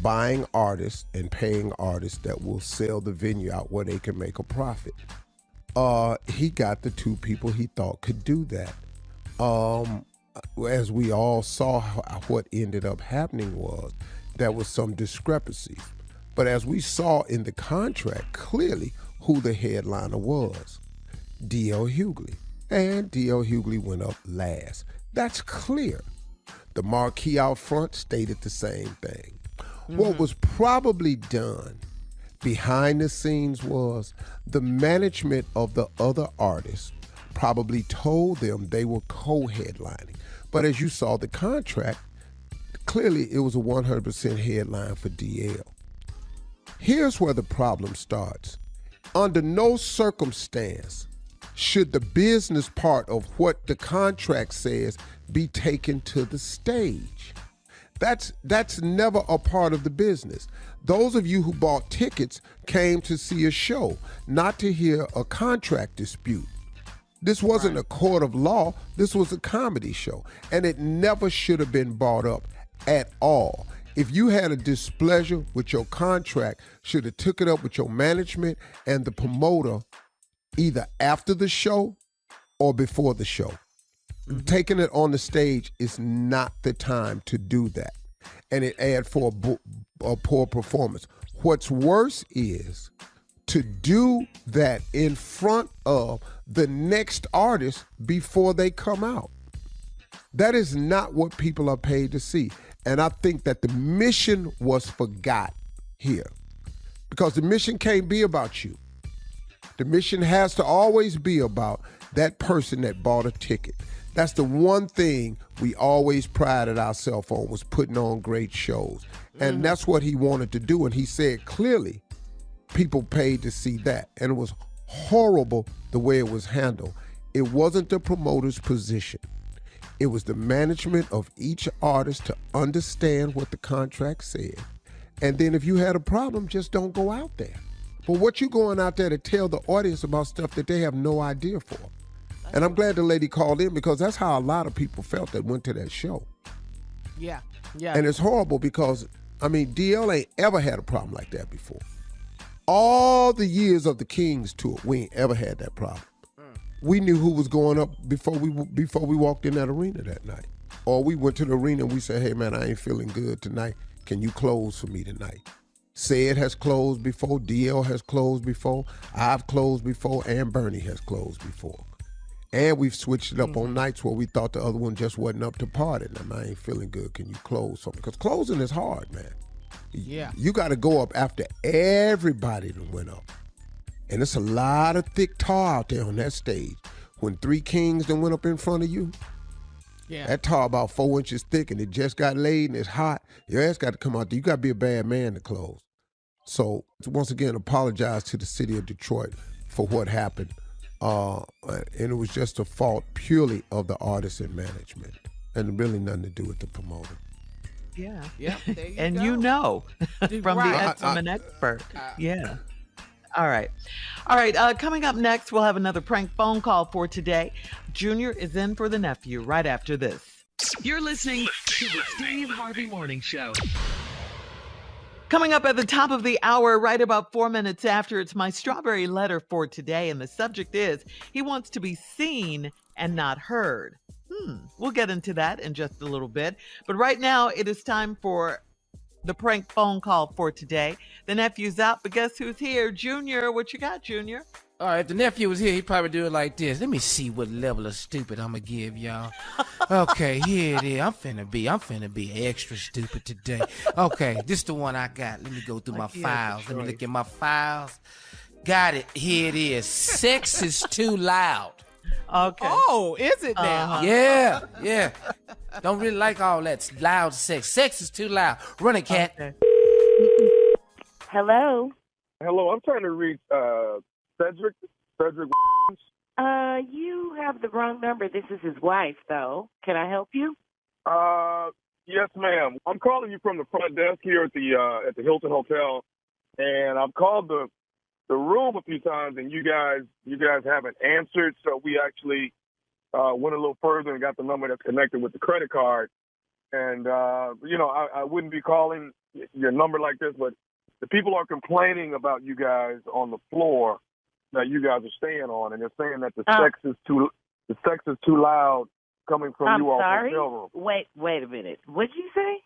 buying artists and paying artists that will sell the venue out where they can make a profit. He got the two people he thought could do that. As we all saw, what ended up happening was there was some discrepancies. But as we saw in the contract, clearly who the headliner was, D.L. Hughley. And D.L. Hughley went up last. That's clear. The marquee out front stated the same thing. What was probably done behind the scenes was the management of the other artists probably told them they were co-headlining. But as you saw the contract, clearly it was a 100% headline for DL. Here's where the problem starts. Under no circumstance should the business part of what the contract says be taken to the stage. That's never a part of the business. Those of you who bought tickets came to see a show, not to hear a contract dispute. This wasn't a court of law. This was a comedy show, and it never should have been brought up at all. If you had a displeasure with your contract, should have took it up with your management and the promoter either after the show or before the show. Taking it on the stage is not the time to do that. And it adds for a poor performance. What's worse is to do that in front of the next artist before they come out. That is not what people are paid to see. And I think that the mission was forgot here. Because the mission can't be about you. The mission has to always be about that person that bought a ticket. That's the one thing we always prided ourselves on, was putting on great shows. And that's what he wanted to do. And he said clearly, people paid to see that. And it was horrible the way it was handled. It wasn't the promoter's position. It was the management of each artist to understand what the contract said. And then if you had a problem, just don't go out there. But what you going out there to tell the audience about stuff that they have no idea for? And I'm glad the lady called in, because that's how a lot of people felt that went to that show. Yeah. And it's horrible because, DL ain't ever had a problem like that before. All the years of the Kings tour, we ain't ever had that problem. We knew who was going up before we walked in that arena that night. Or we went to the arena and we said, hey man, I ain't feeling good tonight. Can you close for me tonight? Said has closed before, DL has closed before, I've closed before, and Bernie has closed before. And we've switched it up on nights where we thought the other one just wasn't up to par. And I ain't feeling good. Can you close for me? Because closing is hard, man. Yeah. You got to go up after everybody that went up. And it's a lot of thick tar out there on that stage. When 3 Kings that went up in front of you, that tar about 4 inches thick, and it just got laid and it's hot. Your ass got to come out there. You got to be a bad man to close. So once again, apologize to the city of Detroit for what happened. And it was just a fault purely of the artist and management, and really nothing to do with the promoter. Yeah. Yep. And from the an expert. Yeah. All right. Coming up next, we'll have another prank phone call for today. Junior is in for the nephew right after this. You're listening to the Steve Harvey Morning Show. Coming up at the top of the hour, right about 4 minutes after, it's my strawberry letter for today. And the subject is, he wants to be seen and not heard. We'll get into that in just a little bit. But right now, it is time for the prank phone call for today. The nephew's out, but guess who's here? Junior, what you got, Junior? All right, if the nephew was here, he'd probably do it like this. Let me see what level of stupid I'm going to give y'all. Okay, here it is. I'm finna be extra stupid today. Okay, this is the one I got. Let me go through my files. Let me look at my files. Got it. Here it is. Sex is too loud. Okay. Oh, is it now? Yeah. Don't really like all that loud sex. Sex is too loud. Run it, cat. Okay. Hello. Hello, I'm trying to reach Cedric. You have the wrong number. This is his wife, though. Can I help you? Yes, ma'am. I'm calling you from the front desk here at the Hilton Hotel, and I've called the room a few times, and you guys haven't answered. So we actually went a little further and got the number that's connected with the credit card. And I wouldn't be calling your number like this, but the people are complaining about you guys on the floor that you guys are staying on, and they're saying that the sex is too loud coming from you all hotel room. Wait a minute. What'd you say?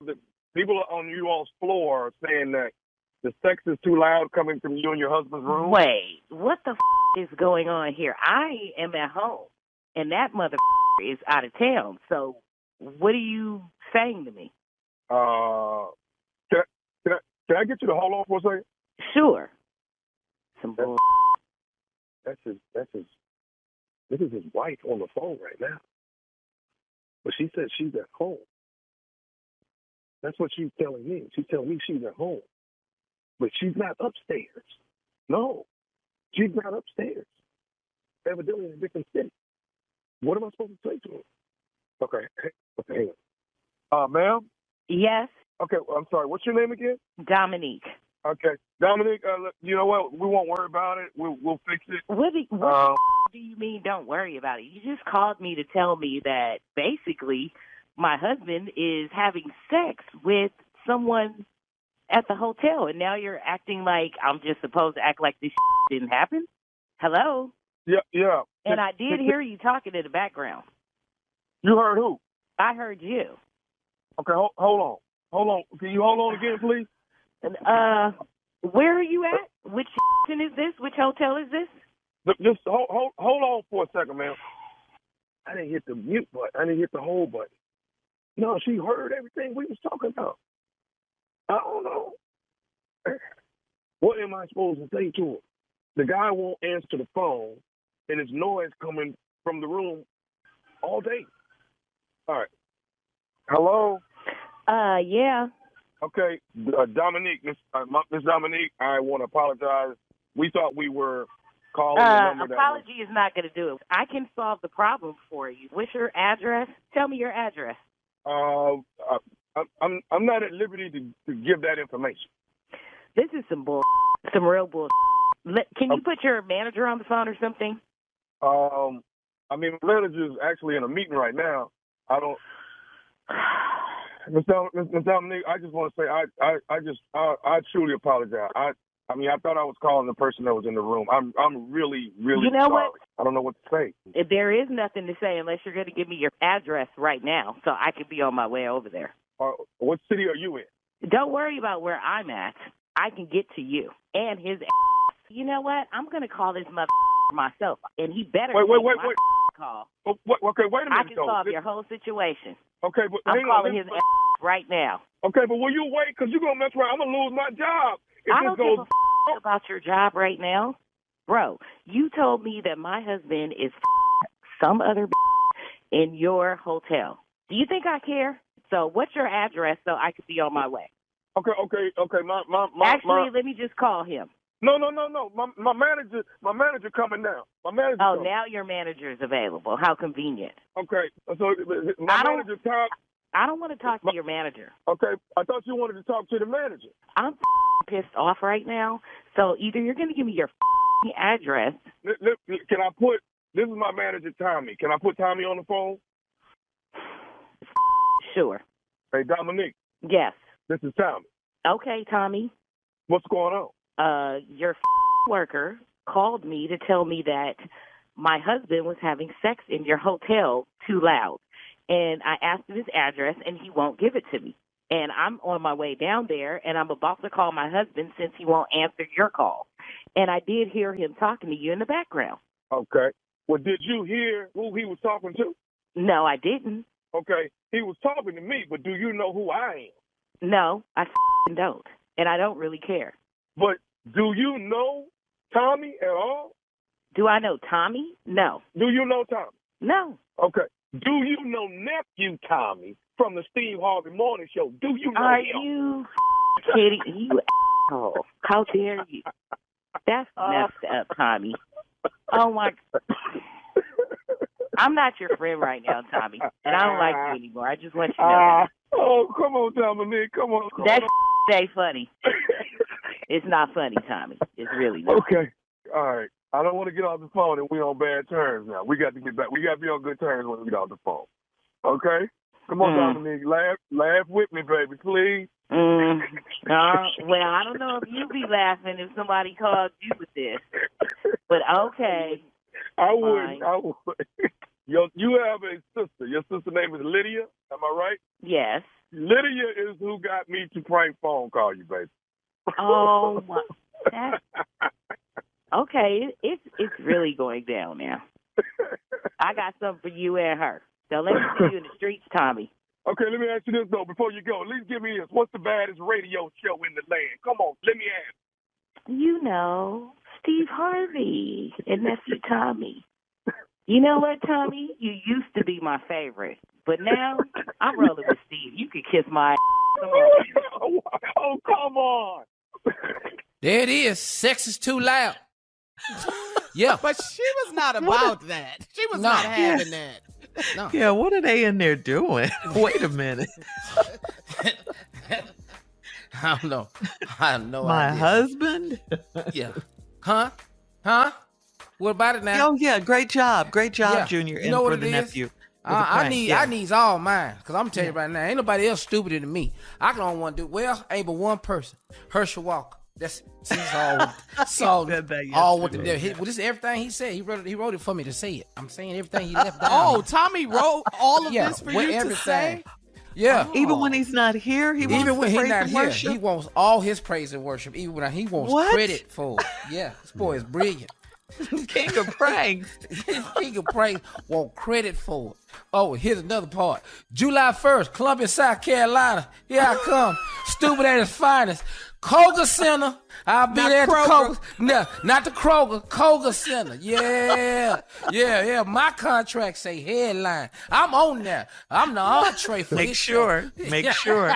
The people on you all's floor are saying that the sex is too loud coming from you and your husband's room. Wait, what the is going on here? I am at home, and that mother is out of town. So what are you saying to me? Can I get you to hold on for a second? Sure. Some bull. This is his wife on the phone right now. But she said she's at home. That's what she's telling me. She's telling me she's at home. But she's not upstairs. No, she's not upstairs. Evidently in a different city. What am I supposed to say to her? Okay, hang on. Ma'am? Yes? Okay, I'm sorry. What's your name again? Dominique. Okay. Dominique, you know what? We won't worry about it. We'll fix it. What do you mean don't worry about it? You just called me to tell me that basically my husband is having sex with someone at the hotel, and now you're acting like I'm just supposed to act like this didn't happen? Hello? Yeah. And I did hear you talking in the background. You heard who? I heard you. Okay, hold on. Hold on. Can you hold on again, please? Where are you at? Which is this? Which hotel is this? Just hold on for a second, ma'am. I didn't hit the mute button. I didn't hit the hold button. No, she heard everything we was talking about. I don't know. What am I supposed to say to her? The guy won't answer the phone, and it's noise coming from the room all day. All right. Hello? Yeah. Okay, Dominique, Miss Dominique, I want to apologize. We thought we were calling the number apology is not going to do it. I can solve the problem for you. What's your address? Tell me your address. I'm not at liberty to give that information. This is some bull, some real bull. Can you put your manager on the phone or something? I mean, my manager's actually in a meeting right now. I don't. Ms. Dominique, I just want to say I truly apologize. I mean, I thought I was calling the person that was in the room. I'm really you know sorry. What? I don't know what to say. There is nothing to say unless you're going to give me your address right now so I could be on my way over there. What city are you in? Don't worry about where I'm at. I can get to you and his ass. You know what? I'm going to call this mother myself, and he better wait. call. Okay, wait a minute. I can solve your whole situation. Okay, but I'm calling his ass right now. Okay, but will you wait? Because you're going to mess around. I'm going to lose my job. I don't give a about your job right now. Bro, you told me that my husband is some other in your hotel. Do you think I care? So what's your address so I could be on my way? Okay. Actually, let me just call him. No. My manager coming now. My manager. Oh, now your manager is available. How convenient. Okay, so my manager talk. I don't want to talk to your manager. Okay, I thought you wanted to talk to the manager. I'm pissed off right now. So either you're going to give me your address. Can I put? This is my manager, Tommy. Can I put Tommy on the phone? Sure. Hey, Dominique. Yes. This is Tommy. Okay, Tommy. What's going on? Your worker called me to tell me that my husband was having sex in your hotel too loud. And I asked him his address, and he won't give it to me. And I'm on my way down there, and I'm about to call my husband since he won't answer your call. And I did hear him talking to you in the background. Okay. Well, did you hear who he was talking to? No, I didn't. Okay. He was talking to me, but do you know who I am? No, I don't. And I don't really care. But do you know Tommy at all? Do I know Tommy? No. Do you know Tommy? No. Okay. Do you know nephew Tommy from the Steve Harvey Morning Show? Do you know Are him? you kidding? You asshole. How dare you? That's messed up, Tommy. Oh, my. I'm not your friend right now, Tommy. And I don't like you anymore. I just want you to know that. Oh, come on, Dominique. Come on. That ain't funny. It's not funny, Tommy. It's really not. Okay. All right. I don't want to get off the phone and we're on bad terms now. We got to get back. We got to be on good terms when we get off the phone. Okay? Come on, Dominique. Laugh with me, baby, please. Well, I don't know if you'd be laughing if somebody called you with this. But okay. I would. You have a sister. Your sister's name is Lydia. Am I right? Yes. Lydia is who got me to prank phone call you, baby. Oh, my. Okay, it's really going down now. I got something for you and her. So let me see you in the streets, Tommy. Okay, let me ask you this, though, before you go. At least give me this. What's the baddest radio show in the land? Come on, let me ask. You know, Steve Harvey and nephew Tommy. You know what, Tommy? You used to be my favorite. But now, I'm rolling with Steve. You could kiss my ass. Come on. Oh, come on. There it is. Sex is too loud. Yeah. But she was not about that. She was not having that. No. Yeah, what are they in there doing? Wait a minute. I don't know. I have no My idea. husband? Yeah. Huh? What about it now? Oh, yeah. Great job. Great job, Yeah. Junior. You know for what the it is? nephew. I needs all mine. Because I'm telling you right now, ain't nobody else stupider than me. I can only want to do, well, ain't but one person. Herschel Walker. That's all with the devil. This is everything he said. He wrote it for me to say it. I'm saying everything he left down. Oh, Tommy wrote all of this for you to say? Yeah. Oh. Even when he's not here, he wants even when he's praise not and here, worship? he wants all his praise and worship. Even when he wants credit for it. Yeah, this boy is brilliant. King of pranks. King of pranks want credit for it. Oh, here's another part. July 1st, Columbia, South Carolina. Here I come. Stupid at its finest. Kroger Center. I'll be there at the Kroger. No, not the Kroger. Kroger Center. Yeah. My contract say headline. I'm on there. I'm the entree for Make this sure. show. Make sure.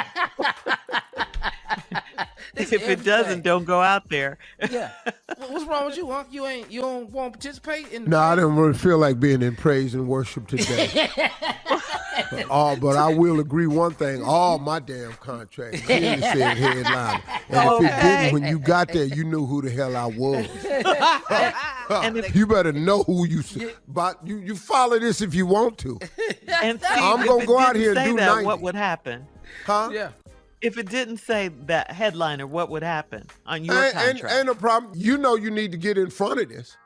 If it doesn't, don't go out there. Yeah. What's wrong with you, Unc? You don't want to participate in the No, I didn't really feel like being in praise and worship today. But I will agree one thing. All my damn contracts clearly said headliner. And if it didn't, when you got there, you knew who the hell I was. And You better know who you but you follow this if you want to. And Steve, I'm going to go out here and do that, 90. what would happen? Huh? Yeah. If it didn't say that headliner, what would happen on your contract? Ain't no problem. You know you need to get in front of this.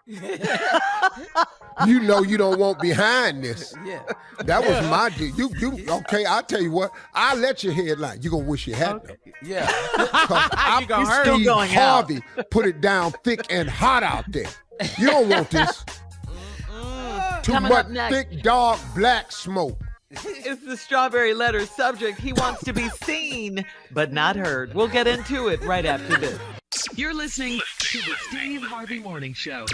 You know you don't want behind this. Yeah. That was my deal. You okay, I'll tell you what. I'll let you headline. You're going to wish you had them. Yeah. You gonna hurt. Steve Still going out. Harvey put it down thick and hot out there. You don't want this. Too Coming much up next. thick, dark, black smoke. It's the strawberry letter subject. He wants to be seen, but not heard. We'll get into it right after this. You're listening to the Steve Harvey Morning Show.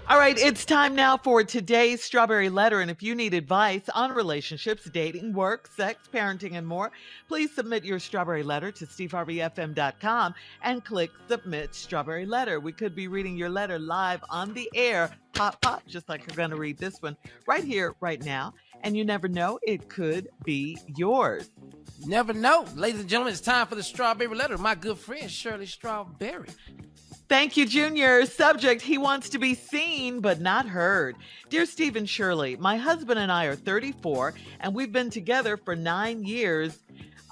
All right, it's time now for today's Strawberry Letter. And if you need advice on relationships, dating, work, sex, parenting, and more, please submit your Strawberry Letter to steveharveyfm.com and click Submit Strawberry Letter. We could be reading your letter live on the air, pop, pop, just like we're going to read this one right here, right now. And you never know, it could be yours. Never know. Ladies and gentlemen, it's time for the Strawberry Letter. My good friend, Shirley Strawberry. Thank you, Junior. Subject, he wants to be seen but not heard. Dear Steve and Shirley, my husband and I are 34 and we've been together for 9 years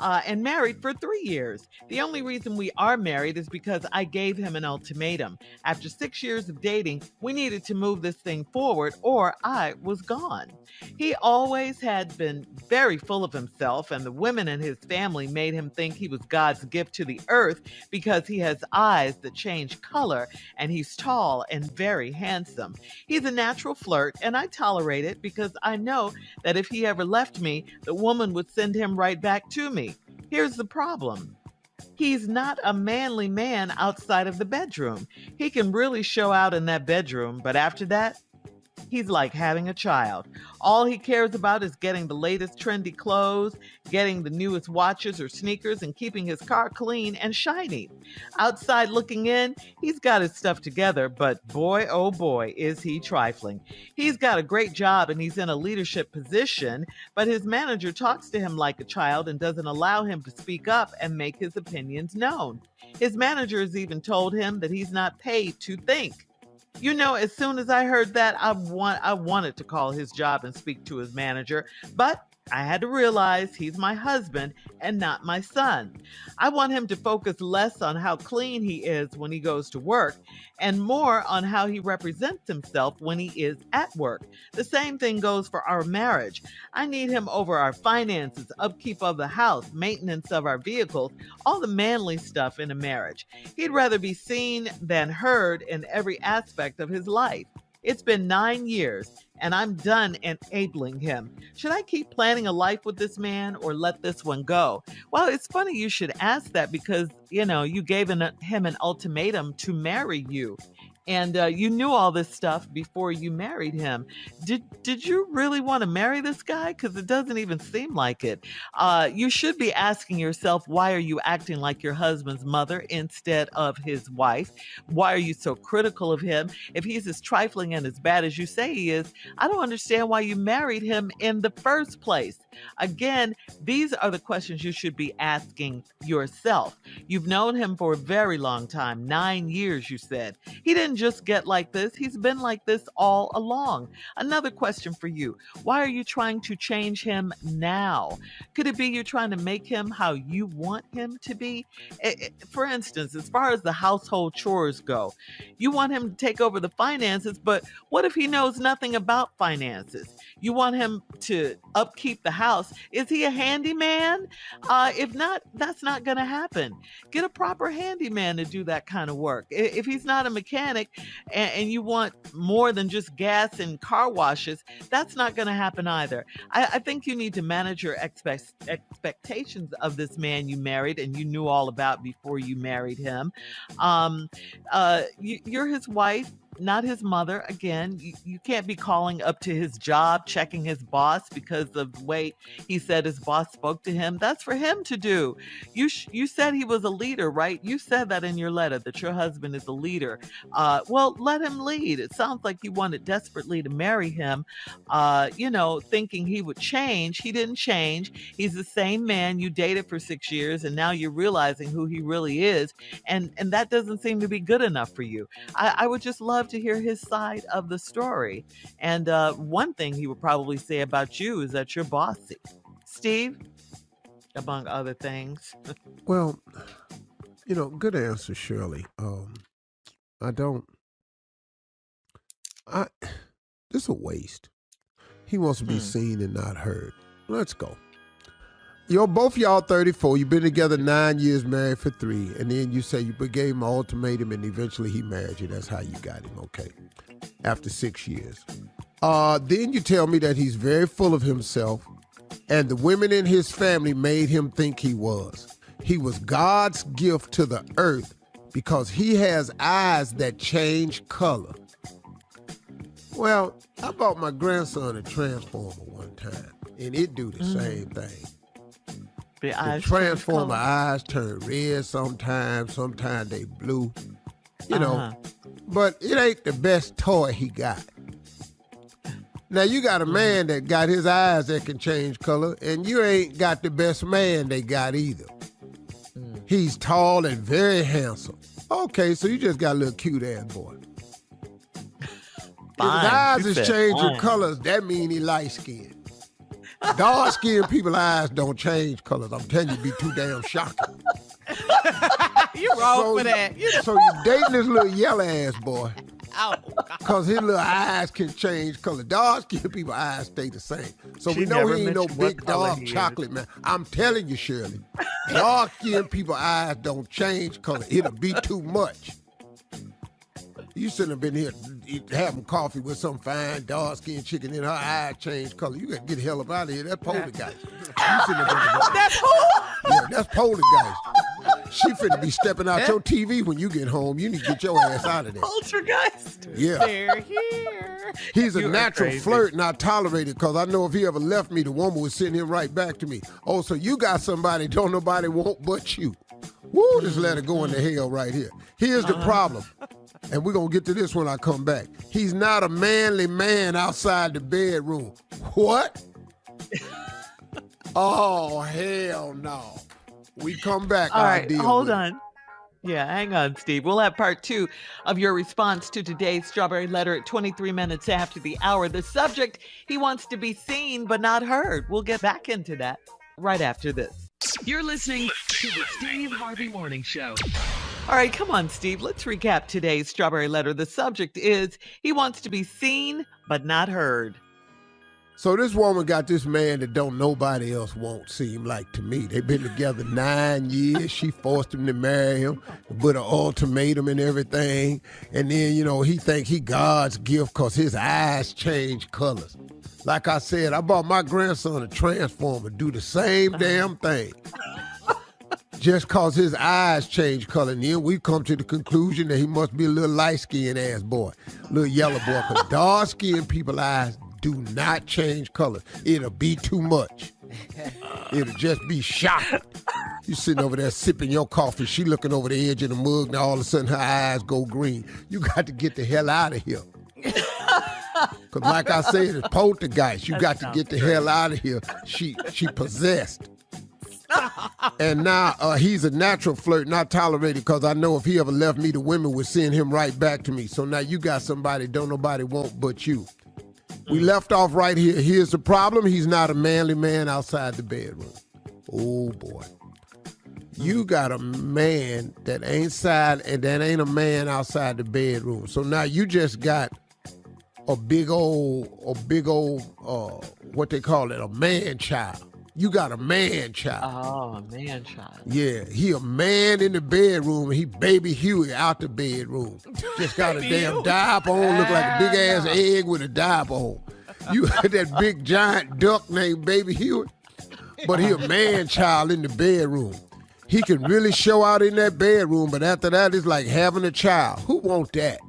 and married for 3 years. The only reason we are married is because I gave him an ultimatum. After 6 years of dating, we needed to move this thing forward or I was gone. He always had been very full of himself, and the women in his family made him think he was God's gift to the earth because he has eyes that change color and he's tall and very handsome. He's a natural flirt, and I tolerate it because I know that if he ever left me, the woman would send him right back to me. Here's the problem. He's not a manly man outside of the bedroom. He can really show out in that bedroom, but after that, he's like having a child. All he cares about is getting the latest trendy clothes, getting the newest watches or sneakers, and keeping his car clean and shiny. Outside looking in, he's got his stuff together, but boy, oh boy, is he trifling. He's got a great job and he's in a leadership position, but his manager talks to him like a child and doesn't allow him to speak up and make his opinions known. His manager has even told him that he's not paid to think. You know, as soon as I heard that, I wanted to call his job and speak to his manager, but I had to realize he's my husband and not my son. I want him to focus less on how clean he is when he goes to work and more on how he represents himself when he is at work. The same thing goes for our marriage. I need him over our finances, upkeep of the house, maintenance of our vehicles, all the manly stuff in a marriage. He'd rather be seen than heard in every aspect of his life. It's been 9 years, and I'm done enabling him. Should I keep planning a life with this man or let this one go? Well, it's funny you should ask that because, you know, you gave him an ultimatum to marry you. And you knew all this stuff before you married him. Did you really want to marry this guy? Because it doesn't even seem like it. You should be asking yourself, why are you acting like your husband's mother instead of his wife? Why are you so critical of him? If he's as trifling and as bad as you say he is, I don't understand why you married him in the first place. Again, these are the questions you should be asking yourself. You've known him for a very long time, 9 years, you said. He didn't just get like this. He's been like this all along. Another question for you. Why are you trying to change him now? Could it be you're trying to make him how you want him to be? For instance, as far as the household chores go, you want him to take over the finances, but what if he knows nothing about finances? You want him to upkeep the house. Is he a handyman? If not, that's not going to happen. Get a proper handyman to do that kind of work. If he's not a mechanic, mechanic and you want more than just gas and car washes, that's not going to happen either. I think you need to manage your expectations of this man you married and you knew all about before you married him. You're his wife, not his mother. Again, you can't be calling up to his job, checking his boss because of the way he said his boss spoke to him. That's for him to do. You said he was a leader, right? You said that in your letter, that your husband is a leader. Well, let him lead. It sounds like you wanted desperately to marry him, thinking he would change. He didn't change. He's the same man you dated for 6 years, and now you're realizing who he really is, and that doesn't seem to be good enough for you. I would just love to hear his side of the story. And one thing he would probably say about you is that you're bossy. Steve, among other things. Well, good answer, Shirley. This is a waste. He wants to be seen and not heard. Let's go. Both y'all 34. You've been together 9 years, married for 3. And then you say you gave him an ultimatum and eventually he married you. That's how you got him, okay, after 6 years. Then you tell me that he's very full of himself and the women in his family made him think he was. He was God's gift to the earth because he has eyes that change color. Well, I bought my grandson a transformer one time and it do the same thing. The transformer eyes turn red sometimes they blue, but it ain't the best toy he got. Now you got a man that got his eyes that can change color, and you ain't got the best man they got either. He's tall and very handsome. Okay, so you just got a little cute ass boy. If his eyes is changing colors, that mean he light skinned. Dark-skinned people's eyes don't change colors. I'm telling you, it'd be too damn shocking. You're wrong for that. So you're dating this little yellow ass boy. Oh, because his little eyes can change color. Dark-skinned people's eyes stay the same. So we know he ain't no big dark chocolate man. I'm telling you, Shirley, dark-skinned people's eyes don't change color. It'll be too much. You shouldn't have been here having coffee with some fine dark-skinned chicken and her eyes change color. You got to get the hell up out of here. That's poltergeist. You shouldn't have been here. That's who? Yeah, that's poltergeist. She finna be stepping out your TV when you get home. You need to get your ass out of there. Poltergeist. Yeah. They're here. He's a natural flirt, and I tolerate it because I know if he ever left me, the woman would send him right back to me. Oh, so you got somebody don't nobody want but you. Woo, just let it go into hell right here. Here's the problem. And we're going to get to this when I come back. He's not a manly man outside the bedroom. What? Oh, hell no. We come back. All right, hold on. Yeah, hang on, Steve. We'll have part 2 of your response to today's Strawberry Letter at 23 minutes after the hour. The subject, he wants to be seen but not heard. We'll get back into that right after this. You're listening to the Steve Harvey Morning Show. All right, come on, Steve. Let's recap today's Strawberry Letter. The subject is, he wants to be seen but not heard. So this woman got this man that don't nobody else want, seem like to me. They've been together 9 years. She forced him to marry him, put an ultimatum and everything. And then, he think he God's gift because his eyes change colors. Like I said, I bought my grandson a transformer, do the same damn thing. Just cause his eyes change color. And then we come to the conclusion that he must be a little light-skinned ass boy, little yellow boy. Because dark-skinned people's eyes do not change color. It'll be too much. It'll just be shocking. You sitting over there sipping your coffee. She looking over the edge of the mug. Now all of a sudden her eyes go green. You got to get the hell out of here. Because like I said, it's poltergeist. You got to get the hell out of here. She possessed. And now he's a natural flirt, not tolerated, because I know if he ever left me, the women would send him right back to me. So now you got somebody don't nobody want but you. We left off right here. Here's the problem. He's not a manly man outside the bedroom. Oh, boy. You got a man that ain't a man outside the bedroom. So now you just got a big old, what they call it, a man child. You got a man child. Oh, a man child. Yeah, he a man in the bedroom, and he baby Huey out the bedroom. Just got a damn diaper on, look like a big ass egg with a diaper on. You that big giant duck named Baby Huey, but he a man child in the bedroom. He can really show out in that bedroom, but after that, it's like having a child. Who want that?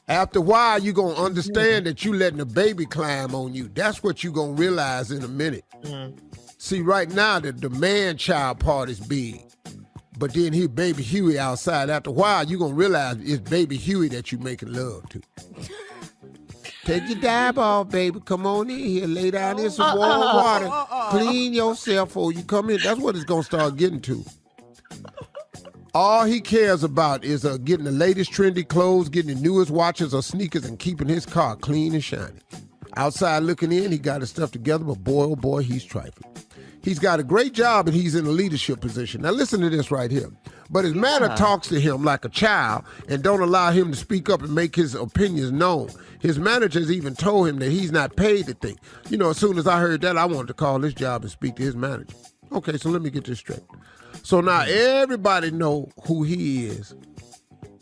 After a while, you're going to understand that you letting a baby climb on you. That's what you're going to realize in a minute. See, right now, the man-child part is big. But then here, Baby Huey outside. After a while, you're going to realize it's Baby Huey that you're making love to. Take your diaper off, baby. Come on in here. Lay down in some warm water. Clean yourself before you come in. That's what it's going to start getting to. All he cares about is getting the latest trendy clothes, getting the newest watches or sneakers, and keeping his car clean and shiny. Outside looking in, he got his stuff together, but boy, oh boy, he's trifling. He's got a great job, and he's in a leadership position. Now listen to this right here. But his manner talks to him like a child and don't allow him to speak up and make his opinions known. His managers even told him that he's not paid to think. You know, as soon as I heard that, I wanted to call this job and speak to his manager. Okay, so let me get this straight. So now everybody know who he is,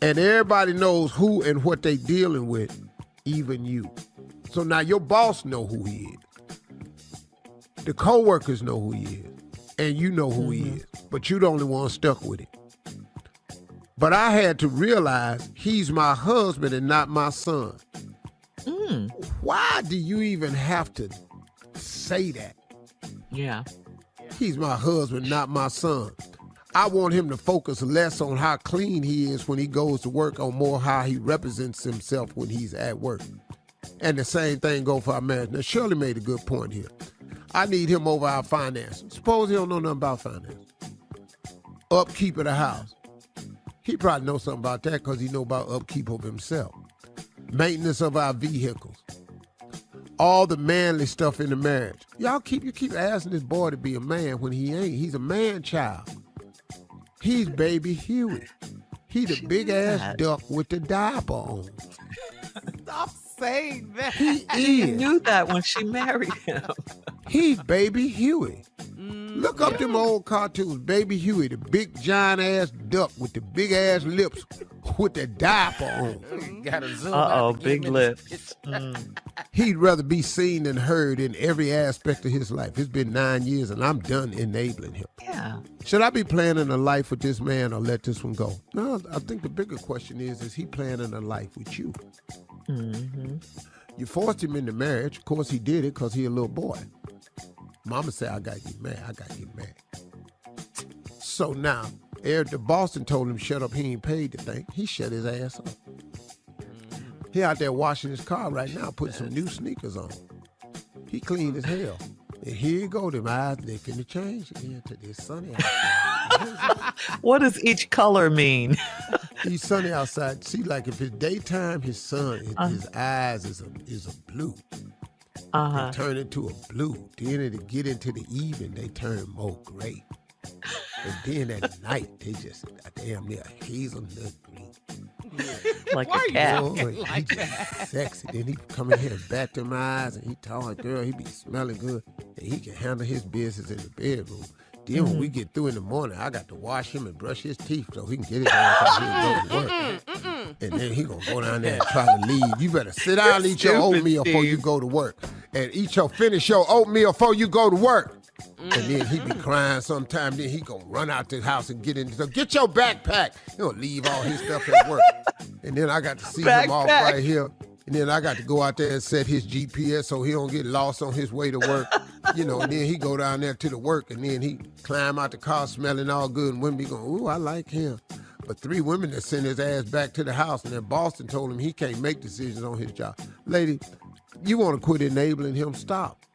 and everybody knows who and what they dealing with, even you. So now your boss know who he is. The co-workers know who he is, and you know who he is, but you the only one stuck with it. But I had to realize he's my husband and not my son. Why do you even have to say that? Yeah. He's my husband, not my son. I want him to focus less on how clean he is when he goes to work, on more how he represents himself when he's at work. And the same thing goes for our marriage. Now, Shirley made a good point here. I need him over our finances. Suppose he don't know nothing about finance. Upkeep of the house. He probably knows something about that because he know about upkeep of himself. Maintenance of our vehicles. All the manly stuff in the marriage. You keep asking this boy to be a man when he ain't. He's a man child. He's Baby Huey. He the big ass duck with the diaper on. Stop saying that. He She is. knew that when she married him. He's Baby Huey. Look up them old cartoons. Baby Huey, the big giant ass duck with the big ass lips with the diaper on. Gotta zoom out to get big him in lips. He'd rather be seen than heard in every aspect of his life. It's been 9 years and I'm done enabling him. Yeah. Should I be planning a life with this man or let this one go? No, I think the bigger question is he planning a life with you? You forced him into marriage. Of course he did it because he a little boy. Mama said, I gotta get married. So now, the Boston told him shut up. He ain't paid the thing. He shut his ass up. He out there washing his car right now, putting some new sneakers on. He clean as hell. And here you go, them eyes, they finna change again to this sunny outside. What does each color mean? He's sunny outside. See, like if it's daytime, his eyes is a blue. They turn into a blue. Then it'll get into the evening, they turn more gray. And then at night, they just damn near hazelnut green. Like a cat. Oh, he just sexy. Then he come in here and bat them eyes, and he tall girl. He be smelling good, and he can handle his business in the bedroom. Then when we get through in the morning, I got to wash him and brush his teeth so he can get his ass out here and go to work. And then he gonna go down there and try to leave. You better sit down and eat your oatmeal before you go to work. And finish your oatmeal before you go to work. And then he be crying sometime. Then he gonna run out the house and get your backpack. He'll leave all his stuff at work. And then I got to see him off right here. And then I got to go out there and set his GPS so he don't get lost on his way to work. And then he go down there to the work, and then he climb out the car smelling all good, and women be going, ooh, I like him. But 3 women that sent his ass back to the house, and then Boston told him he can't make decisions on his job. Lady, you want to quit enabling him? Stop.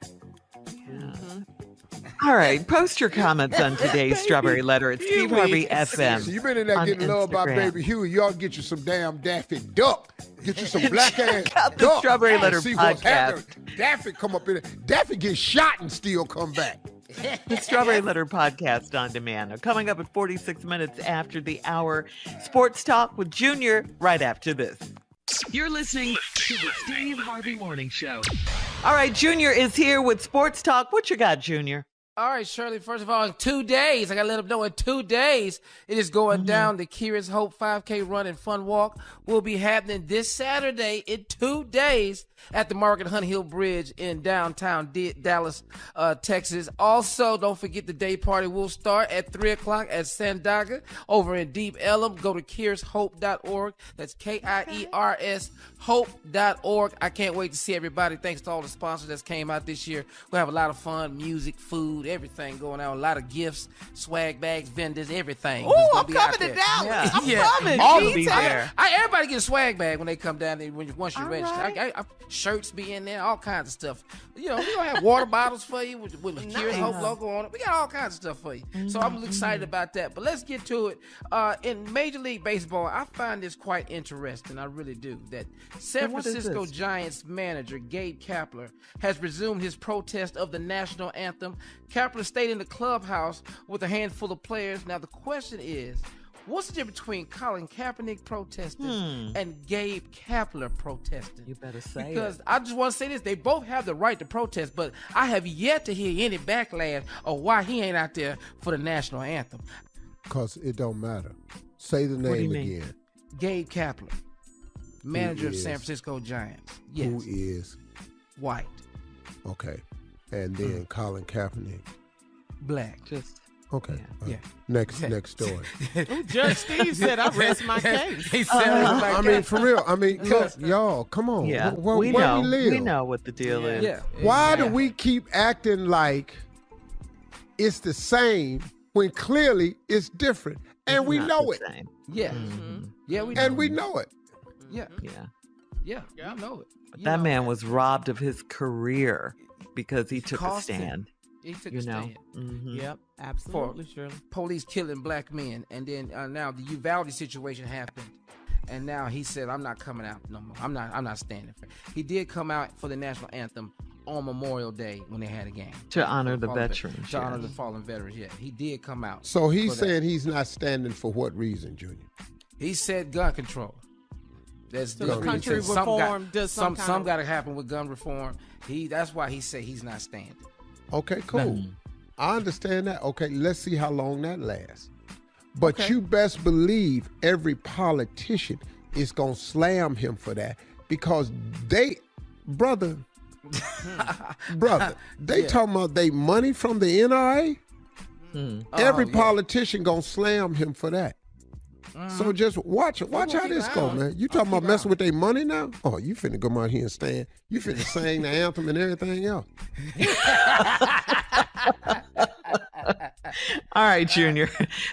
All right, post your comments on today's Strawberry Letter at Steve Harvey FM. So you been in there getting love by Baby Huey. You ought to get you some damn Daffy Duck. Get you some black ass Got the duck. Strawberry Letter See what's podcast. happening. Daffy come up in there. Daffy get shot and still come back. The Strawberry Letter podcast on demand. Now, coming up at 46 minutes after the hour, Sports Talk with Junior right after this. You're listening to the Steve Harvey Morning Show. All right, Junior is here with Sports Talk. What you got, Junior? All right, Shirley, first of all, in 2 days, I got to let them know in 2 days, it is going down. The Kira's Hope 5K Run and Fun Walk will be happening this Saturday in 2 days at the Margaret Hunt Hill Bridge in downtown Dallas, Texas. Also, don't forget the day party will start at 3 o'clock at Sandaga over in Deep Ellum. Go to KiersHope.org. That's KIERS Hope.org. I can't wait to see everybody. Thanks to all the sponsors that came out this year. We'll have a lot of fun, music, food, everything going on. A lot of gifts, swag bags, vendors, everything. Ooh, I'm coming to Dallas. I'm coming. All will be there. Everybody get a swag bag when they come down there once you register. Right. Shirts be in there, all kinds of stuff. You know, we're going to have water bottles for you with the Kira's Hope logo on it. We got all kinds of stuff for you. So I'm excited about that. But let's get to it. In Major League Baseball, I find this quite interesting. I really do. That San Francisco Giants manager Gabe Kapler has resumed his protest of the national anthem. Kapler stayed in the clubhouse with a handful of players. Now, the question is, what's the difference between Colin Kaepernick protesting and Gabe Kapler protesting? You better say Because it. I just want to say this. They both have the right to protest, but I have yet to hear any backlash of why he ain't out there for the national anthem. Because it don't matter. Say the name again. Gabe Kapler, manager of San Francisco Giants. Yes. Who is? White. Okay. And then Colin Kaepernick. Black. Just Okay. Yeah. Next story. Ooh, Judge Steve said, I rest my case. He said I mean, for real. I mean, look, y'all, come on. yeah. Where we where know. we live? We know what the deal is. Yeah. Why do we keep acting like it's the same when clearly it's different? And we Not know the it. same. Yeah. Yeah, we know. And we know it. Yeah. Yeah. Yeah, we know it. You That know. man was robbed of his career because he took a Cost him. stand. He took You a know. stand. Mhm. Yep, absolutely, Shirley. Police killing black men, and then now the Uvalde situation happened, and now he said, "I'm not coming out no more. I'm not standing for it." He did come out for the national anthem on Memorial Day when they had a game To honor the Fallen veterans. To honor yes. the fallen veterans. Yeah, he did come out. So he's for that. saying he's not standing for what reason, Junior? He said gun control. There's So the country reform does some kind of- got to happen with gun reform. That's why he said he's not standing. Okay, cool. I understand that. Okay, let's see how long that lasts. But you best believe every politician is going to slam him for that because brother, they talking about they money from the NRA. Every politician going to slam him for that. So just watch how this go, man. You talking about messing with their money now? Oh, you finna come out here and stand. You finna sing the anthem and everything else. All right, Junior.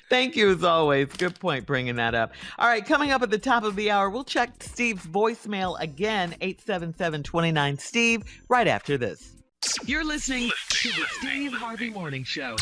Thank you as always. Good point bringing that up. All right, coming up at the top of the hour, we'll check Steve's voicemail again, 877-29-STEVE, right after this. You're listening to the Steve Harvey Morning Show.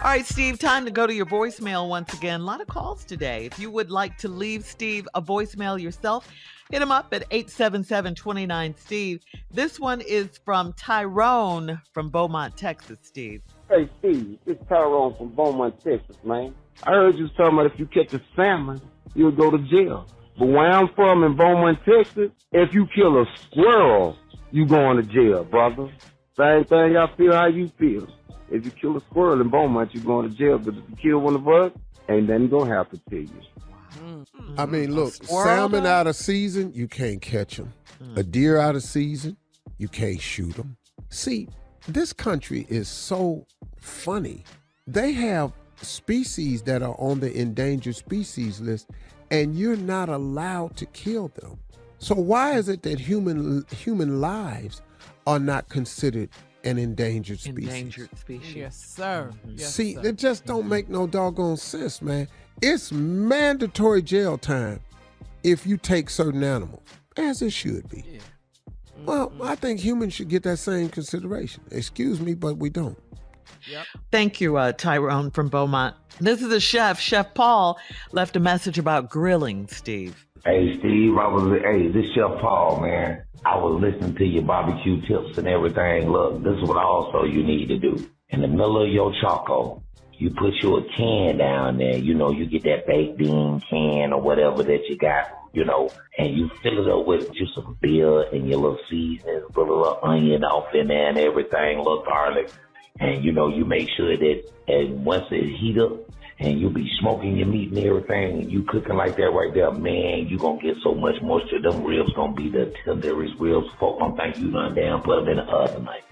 All right, Steve, time to go to your voicemail once again. A lot of calls today. If you would like to leave Steve a voicemail yourself, hit him up at 877-29-STEVE. This one is from Tyrone from Beaumont, Texas, Steve. Hey, Steve, it's Tyrone from Beaumont, Texas, man. I heard you talking about if you catch a salmon, you'll go to jail. But where I'm from in Beaumont, Texas, if you kill a squirrel, you going to jail, brother. Same thing, I feel how you feel. If you kill a squirrel in Beaumont, you're going to jail. But if you kill one of us, ain't nothing going to happen to you. I mean, look, salmon out of season, you can't catch them. A deer out of season, you can't shoot them. See, this country is so funny. They have species that are on the endangered species list, and you're not allowed to kill them. So why is it that human lives are not considered an endangered species? Endangered species. Yes, sir. Yes, See, sir. it just don't make no doggone sense, man. It's mandatory jail time if you take certain animals, as it should be. Yeah. Well, I think humans should get that same consideration. Excuse me, but we don't. Yep. Thank you, Tyrone from Beaumont. This is a chef. Chef Paul left a message about grilling, Steve. Hey, Steve, this Chef Paul, man. I was listening to your barbecue tips and everything. Look, this is what also you need to do. In the middle of your charcoal, you put your can down there. You know, you get that baked bean can or whatever that you got. you know, and you fill it up with just some beer and your little seasoning, put a little onion off in there and everything, a little garlic. And, you know, you make sure that and once it heat up and you be smoking your meat and everything and you cooking like that right there, man, you going to get so much moisture. Them ribs going to be the tenderest ribs. Folk don't think you done damn put them in the oven. Like,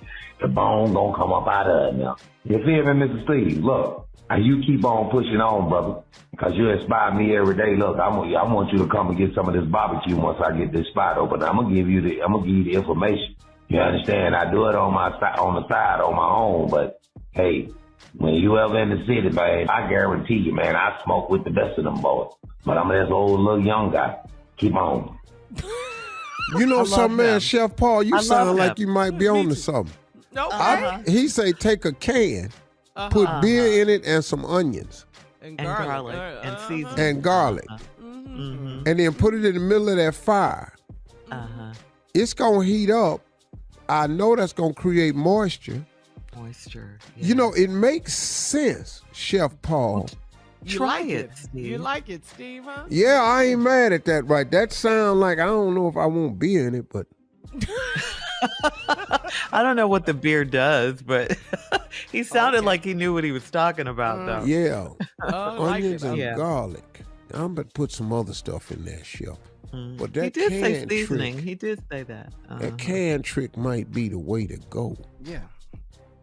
the bone going to come up out of it now. You feel me, Mr. Steve? Look, and you keep on pushing on, brother, because you inspire me every day. Look, I want you to come and get some of this barbecue once I get this spot open. I'm gonna give you the information. You understand? I do it on the side on my own, but hey, when you ever in the city, man, I guarantee you, man, I smoke with the best of them boys. But I'm this old little young guy. Keep on. You know something, man, Chef Paul, you sound like you might be on to something. No, he say take a can, put beer in it and some onions. And garlic. And seasoning. And garlic. Mm-hmm. And then put it in the middle of that fire. It's going to heat up. I know that's going to create moisture. Moisture. Yeah. You know, it makes sense, Chef Paul. Try it, Steve. You like it, Steve, huh? Yeah, I ain't mad at that, right? That sound like, I don't know if I want beer in it, but... I don't know what the beer does, but he sounded like he knew what he was talking about, though. Yeah. Onions like and garlic. I'm going to put some other stuff in there, Chef. But that he did say can seasoning. trick, He did say that. That can trick might be the way to go. Yeah.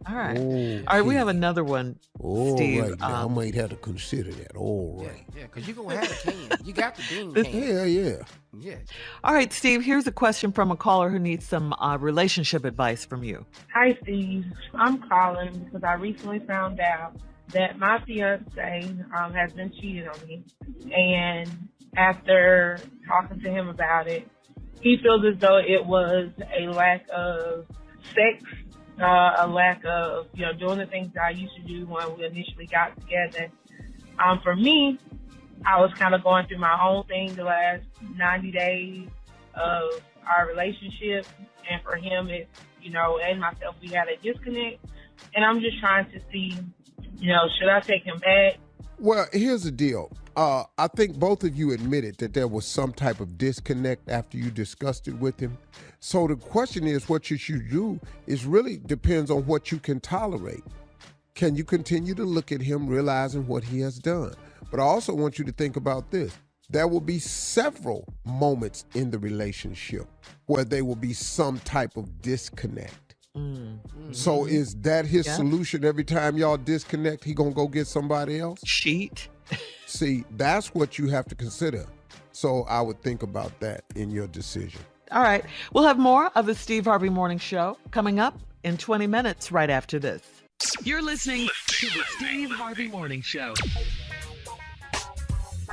All right. Okay. All right, we have another one, All Steve. right, now, I might have to consider that. All right. Yeah, because you're going to have a can. You got the bean can. Hell yeah. Yeah. All right, Steve, here's a question from a caller who needs some relationship advice from you. Hi, Steve. I'm calling because I recently found out that my fiance has been cheating on me. And after talking to him about it, he feels as though it was a lack of sex, a lack of, doing the things that I used to do when we initially got together. For me, I was kind of going through my own thing the last 90 days of our relationship. And for him, and myself, we had a disconnect. And I'm just trying to see, should I take him back? Well, here's the deal. I think both of you admitted that there was some type of disconnect after you discussed it with him. So the question is, what you should do is really depends on what you can tolerate. Can you continue to look at him realizing what he has done? But I also want you to think about this. There will be several moments in the relationship where there will be some type of disconnect. So is that his solution every time y'all disconnect? He gonna go get somebody else? Cheat. See, that's what you have to consider. So I would think about that in your decision. All right. We'll have more of the Steve Harvey Morning Show coming up in 20 minutes right after this. You're listening to the Steve Harvey Morning Show.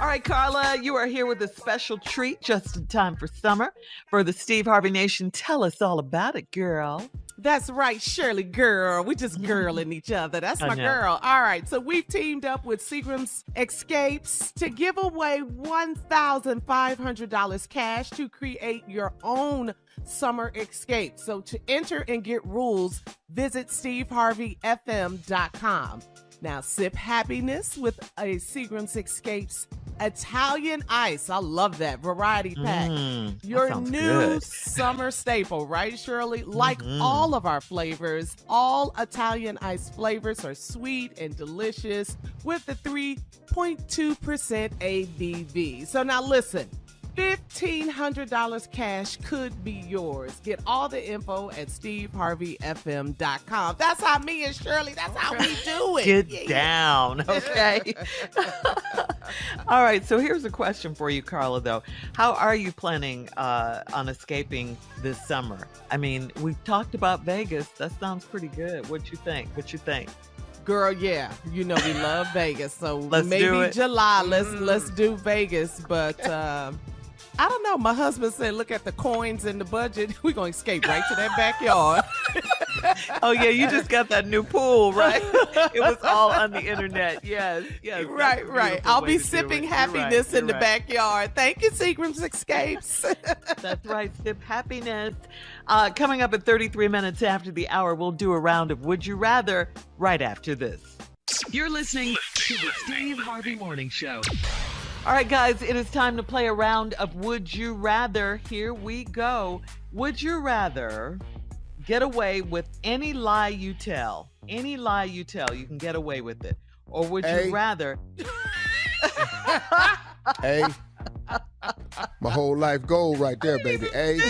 All right, Carla, you are here with a special treat just in time for summer. For the Steve Harvey Nation, tell us all about it, girl. That's right, Shirley, girl. We just girling each other. That's my girl. All right, so we've teamed up with Seagram's Escapes to give away $1,500 cash to create your own summer escape. So to enter and get rules, visit SteveHarveyFM.com. Now, sip happiness with a Seagram's Escapes Italian Ice. I love that variety pack. Your new summer staple, right, Shirley? Like all of our flavors, all Italian Ice flavors are sweet and delicious with the 3.2% ABV. So now listen. $1,500 cash could be yours. Get all the info at SteveHarveyFM.com. That's how me and Shirley, that's how we do it. Get down, okay? All right, so here's a question for you, Carla, though. How are you planning on escaping this summer? I mean, we've talked about Vegas. That sounds pretty good. What you think? Girl, yeah. We love Vegas. So Let's do maybe it. July, let's do Vegas. But I don't know. My husband said, look at the coins in the budget. We're going to escape right to that backyard. Oh, yeah, you just got that new pool, right? It was all on the internet. Yes. Right. I'll be sipping happiness in the backyard. Thank you, Seagram's Escapes. That's right, sip happiness. Coming up at 33 minutes after the hour, we'll do a round of Would You Rather right after this. You're listening to the Steve Harvey Morning Show. All right, guys, it is time to play a round of Would You Rather. Here we go. Would you rather get away with any lie you tell? Any lie you tell, you can get away with it. Or would you rather... Hey, my whole life goal right there, baby. A.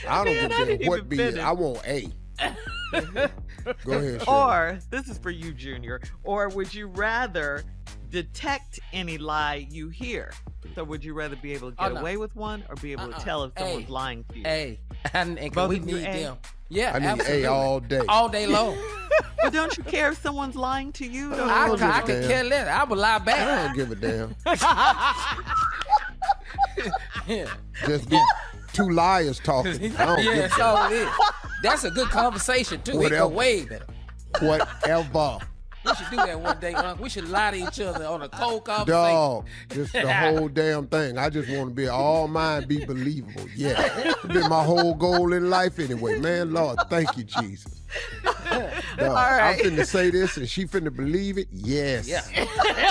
I don't give a damn what B is. I want A. Go ahead, Shirley. Or, this is for you, Junior, or would you rather detect any lie you hear? So would you rather be able to get away with one or be able to tell if someone's lying to you? And we need them. Yeah, I need absolutely. A all day. All day long. But don't you care if someone's lying to you? I could care less. I would lie back. I don't give a damn. Yeah. Just be two liars talking. I don't give a that's all it is. That's a good conversation, too. It go way better. Whatever. We should do that one day, we should lie to each other on a cold conversation. Dog, just the whole damn thing. I just want to be all mine, be believable. Yeah, it's been my whole goal in life anyway. Man, Lord, thank you, Jesus. Dog, all right. I'm finna say this and she finna believe it. Yes. Yeah.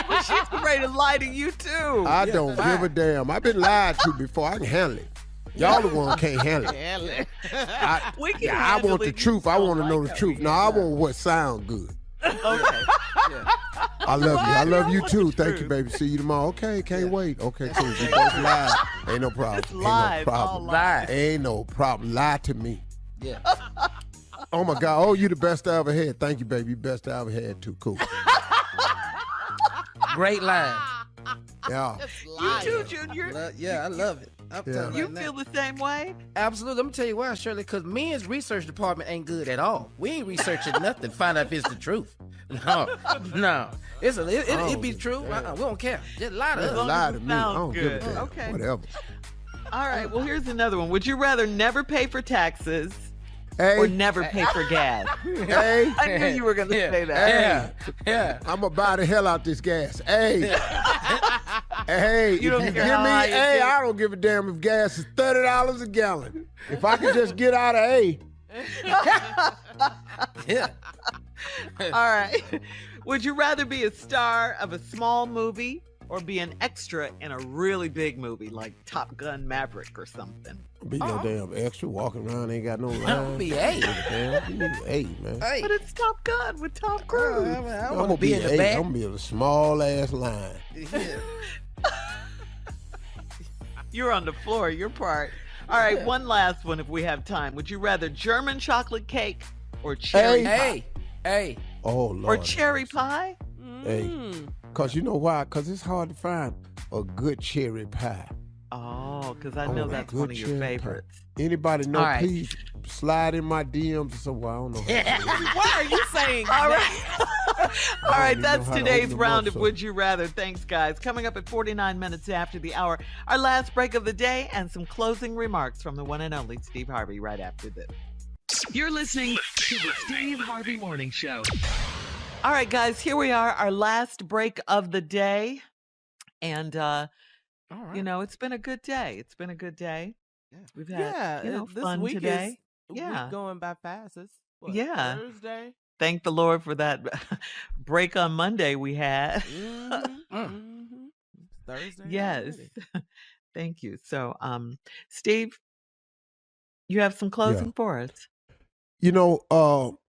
Well, she's ready to lie to you too. I don't give a damn. I've been lied to before. I can handle it. Y'all the one can't handle it. I want the truth. I want to know the truth. No, I want what sound good. Okay. I love you. I love you too. Thank you, baby. See you tomorrow. Okay, can't wait. Okay, cool. We both live. Ain't no problem. It's live. Ain't no problem. Live. Ain't no problem. Lie to me. Yeah. Oh my God. Oh, you the best I ever had. Thank you, baby. You best I ever had too. Cool. Great line. Yeah. You too, Junior. Yeah, I love it. You feel the same way? Absolutely. I'm going to tell you why, Shirley, because men's research department ain't good at all. We ain't researching nothing to find out if it's the truth. No. It be true. We don't care. Just lie to us. Lie to me. I don't give a good. damn. Okay. Whatever. All right, well, here's another one. Would you rather never pay for taxes Hey. or never pay for gas? Hey. I knew you were going to say that. Yeah. I'm going to buy the hell out this gas. Hey. Hey, if you give me A, I don't give a damn if gas is $30 a gallon. If I could just get out of A. Yeah. All right. Would you rather be a star of a small movie or be an extra in a really big movie like Top Gun Maverick or something? Be no damn extra walking around, ain't got no line. Don't be A. Damn, you need A, man. Hey. But it's Top Gun with Tom Cruise. I I'm want gonna to be in the A. back. I'm gonna be in a small ass line. You're on the floor, your part. All right, one last one if we have time. Would you rather German chocolate cake or cherry pie? Hey. Oh Lord. Or cherry pie? Hey, cause you know why? Cause it's hard to find a good cherry pie. Oh, because I know that's one of your favorites. Anybody know? Right. Please slide in my DMs or something. I don't know. Why are you saying All that? right. All right, even that's know how to today's open them round up, of so- Would You Rather. Thanks, guys. Coming up at 49 minutes after the hour, our last break of the day and some closing remarks from the one and only Steve Harvey right after this. You're listening to the Steve Harvey Morning Show. All right, guys, here we are, our last break of the day. And, you know, it's been a good day. It's been a good day. Yeah. We've had, this fun week today. is Yeah. week going by fast. It's what, Yeah. Thursday. Thank the Lord for that break on Monday we had. Thursday. Yes. already. Thank you. So, Steve, you have some closing for us. You know,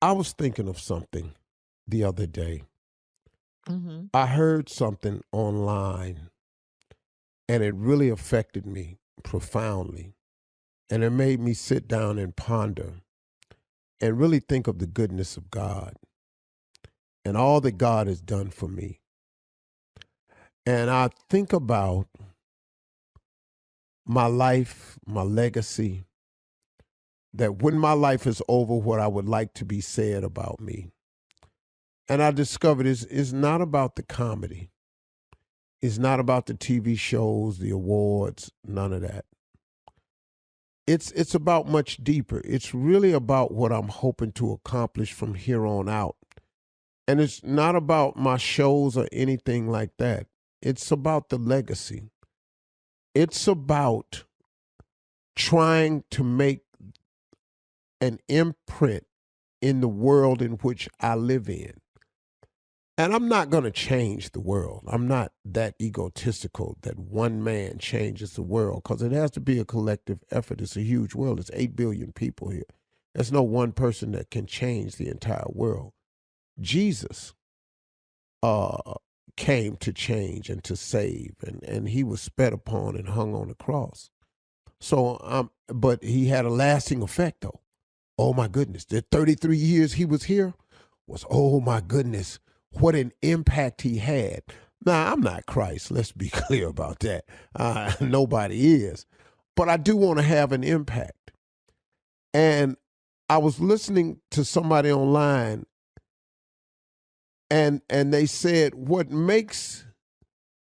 I was thinking of something the other day. Mm-hmm. I heard something online, and it really affected me profoundly. And it made me sit down and ponder and really think of the goodness of God and all that God has done for me. And I think about my life, my legacy, that when my life is over, what I would like to be said about me. And I discovered it's not about the comedy. It's not about the TV shows, the awards, none of that. It's about much deeper. It's really about what I'm hoping to accomplish from here on out. And it's not about my shows or anything like that. It's about the legacy. It's about trying to make an imprint in the world in which I live in. And I'm not going to change the world. I'm not that egotistical that one man changes the world, because it has to be a collective effort. It's a huge world. It's 8 billion people here. There's no one person that can change the entire world. Jesus came to change and to save, and he was spat upon and hung on the cross. So, but he had a lasting effect, though. Oh, my goodness. The 33 years he was here was, oh, my goodness, what an impact he had. Now, I'm not Christ. Let's be clear about that. Nobody is. But I do want to have an impact. And I was listening to somebody online, and they said what makes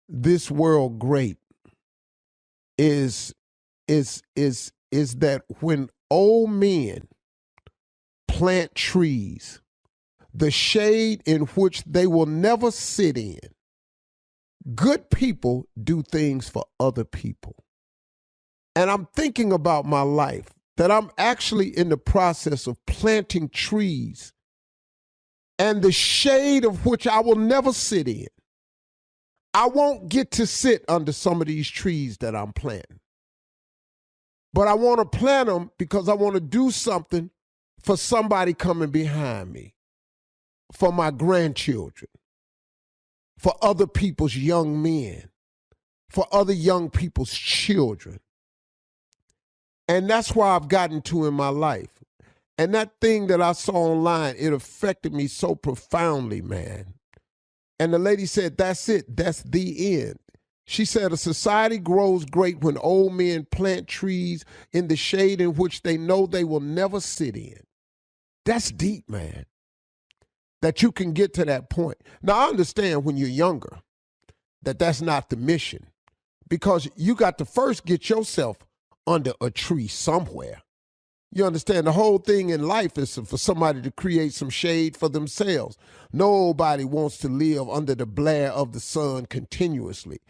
this world great is that when old men plant trees, the shade in which they will never sit in, good people do things for other people. And I'm thinking about my life, that I'm actually in the process of planting trees, and the shade of which I will never sit in. I won't get to sit under some of these trees that I'm planting. But I want to plant them because I want to do something for somebody coming behind me, for my grandchildren, for other people's young men, for other young people's children. And that's where I've gotten to in my life. And that thing that I saw online, it affected me so profoundly, man. And the lady said, that's it. That's the end. She said, a society grows great when old men plant trees in the shade in which they know they will never sit in. That's deep, man, that you can get to that point. Now, I understand when you're younger that that's not the mission, because you got to first get yourself under a tree somewhere. You understand, the whole thing in life is for somebody to create some shade for themselves. Nobody wants to live under the glare of the sun continuously.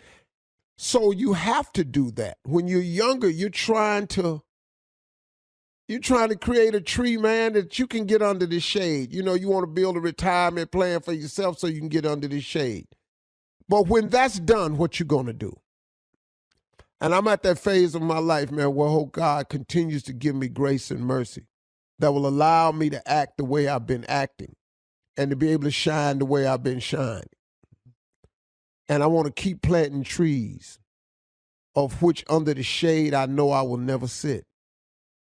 So you have to do that. When you're younger, you're trying to create a tree, man, that you can get under the shade. You know, you want to build a retirement plan for yourself so you can get under the shade. But when that's done, what you going to do? And I'm at that phase of my life, man, where, oh, God continues to give me grace and mercy that will allow me to act the way I've been acting and to be able to shine the way I've been shining. And I want to keep planting trees of which under the shade I know I will never sit,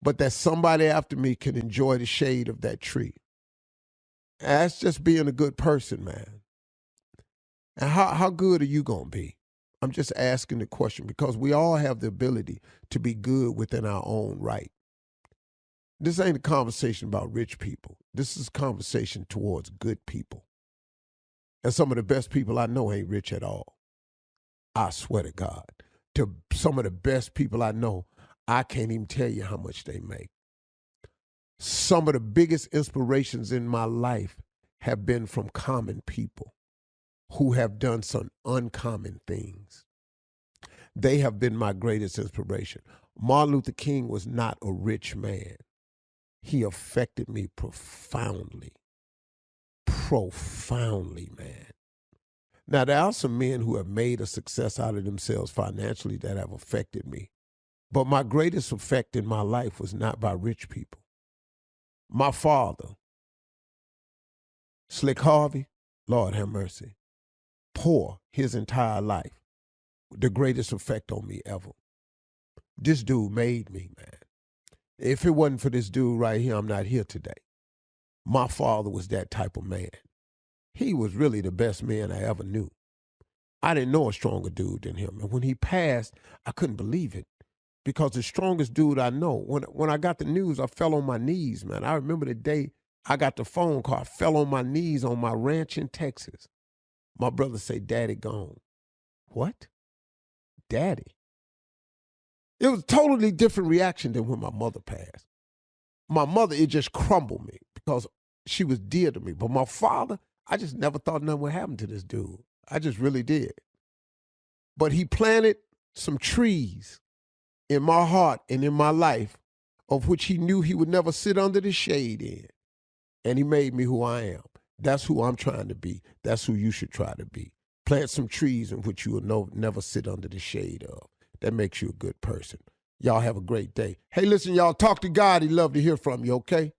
but that somebody after me can enjoy the shade of that tree. And that's just being a good person, man. And how good are you going to be? I'm just asking the question because we all have the ability to be good within our own right. This ain't a conversation about rich people. This is a conversation towards good people. And some of the best people I know ain't rich at all. I swear to God. To some of the best people I know, I can't even tell you how much they make. Some of the biggest inspirations in my life have been from common people who have done some uncommon things. They have been my greatest inspiration. Martin Luther King was not a rich man. He affected me profoundly. Profoundly, man. Now, there are some men who have made a success out of themselves financially that have affected me. But my greatest effect in my life was not by rich people. My father, Slick Harvey, Lord have mercy, poor his entire life, the greatest effect on me ever. This dude made me, man. If it wasn't for this dude right here, I'm not here today. My father was that type of man. He was really the best man I ever knew. I didn't know a stronger dude than him. And when he passed, I couldn't believe it. Because the strongest dude I know, when I got the news, I fell on my knees, man. I remember the day I got the phone call, I fell on my knees on my ranch in Texas. My brother said, Daddy gone. What? Daddy? It was a totally different reaction than when my mother passed. My mother, it just crumbled me because she was dear to me. But my father, I just never thought nothing would happen to this dude. I just really did. But he planted some trees in my heart and in my life of which he knew he would never sit under the shade in. And he made me who I am. That's who I'm trying to be. That's who you should try to be. Plant some trees in which you will never sit under the shade of. That makes you a good person. Y'all have a great day. Hey, listen, y'all, talk to God. He'd love to hear from you, okay?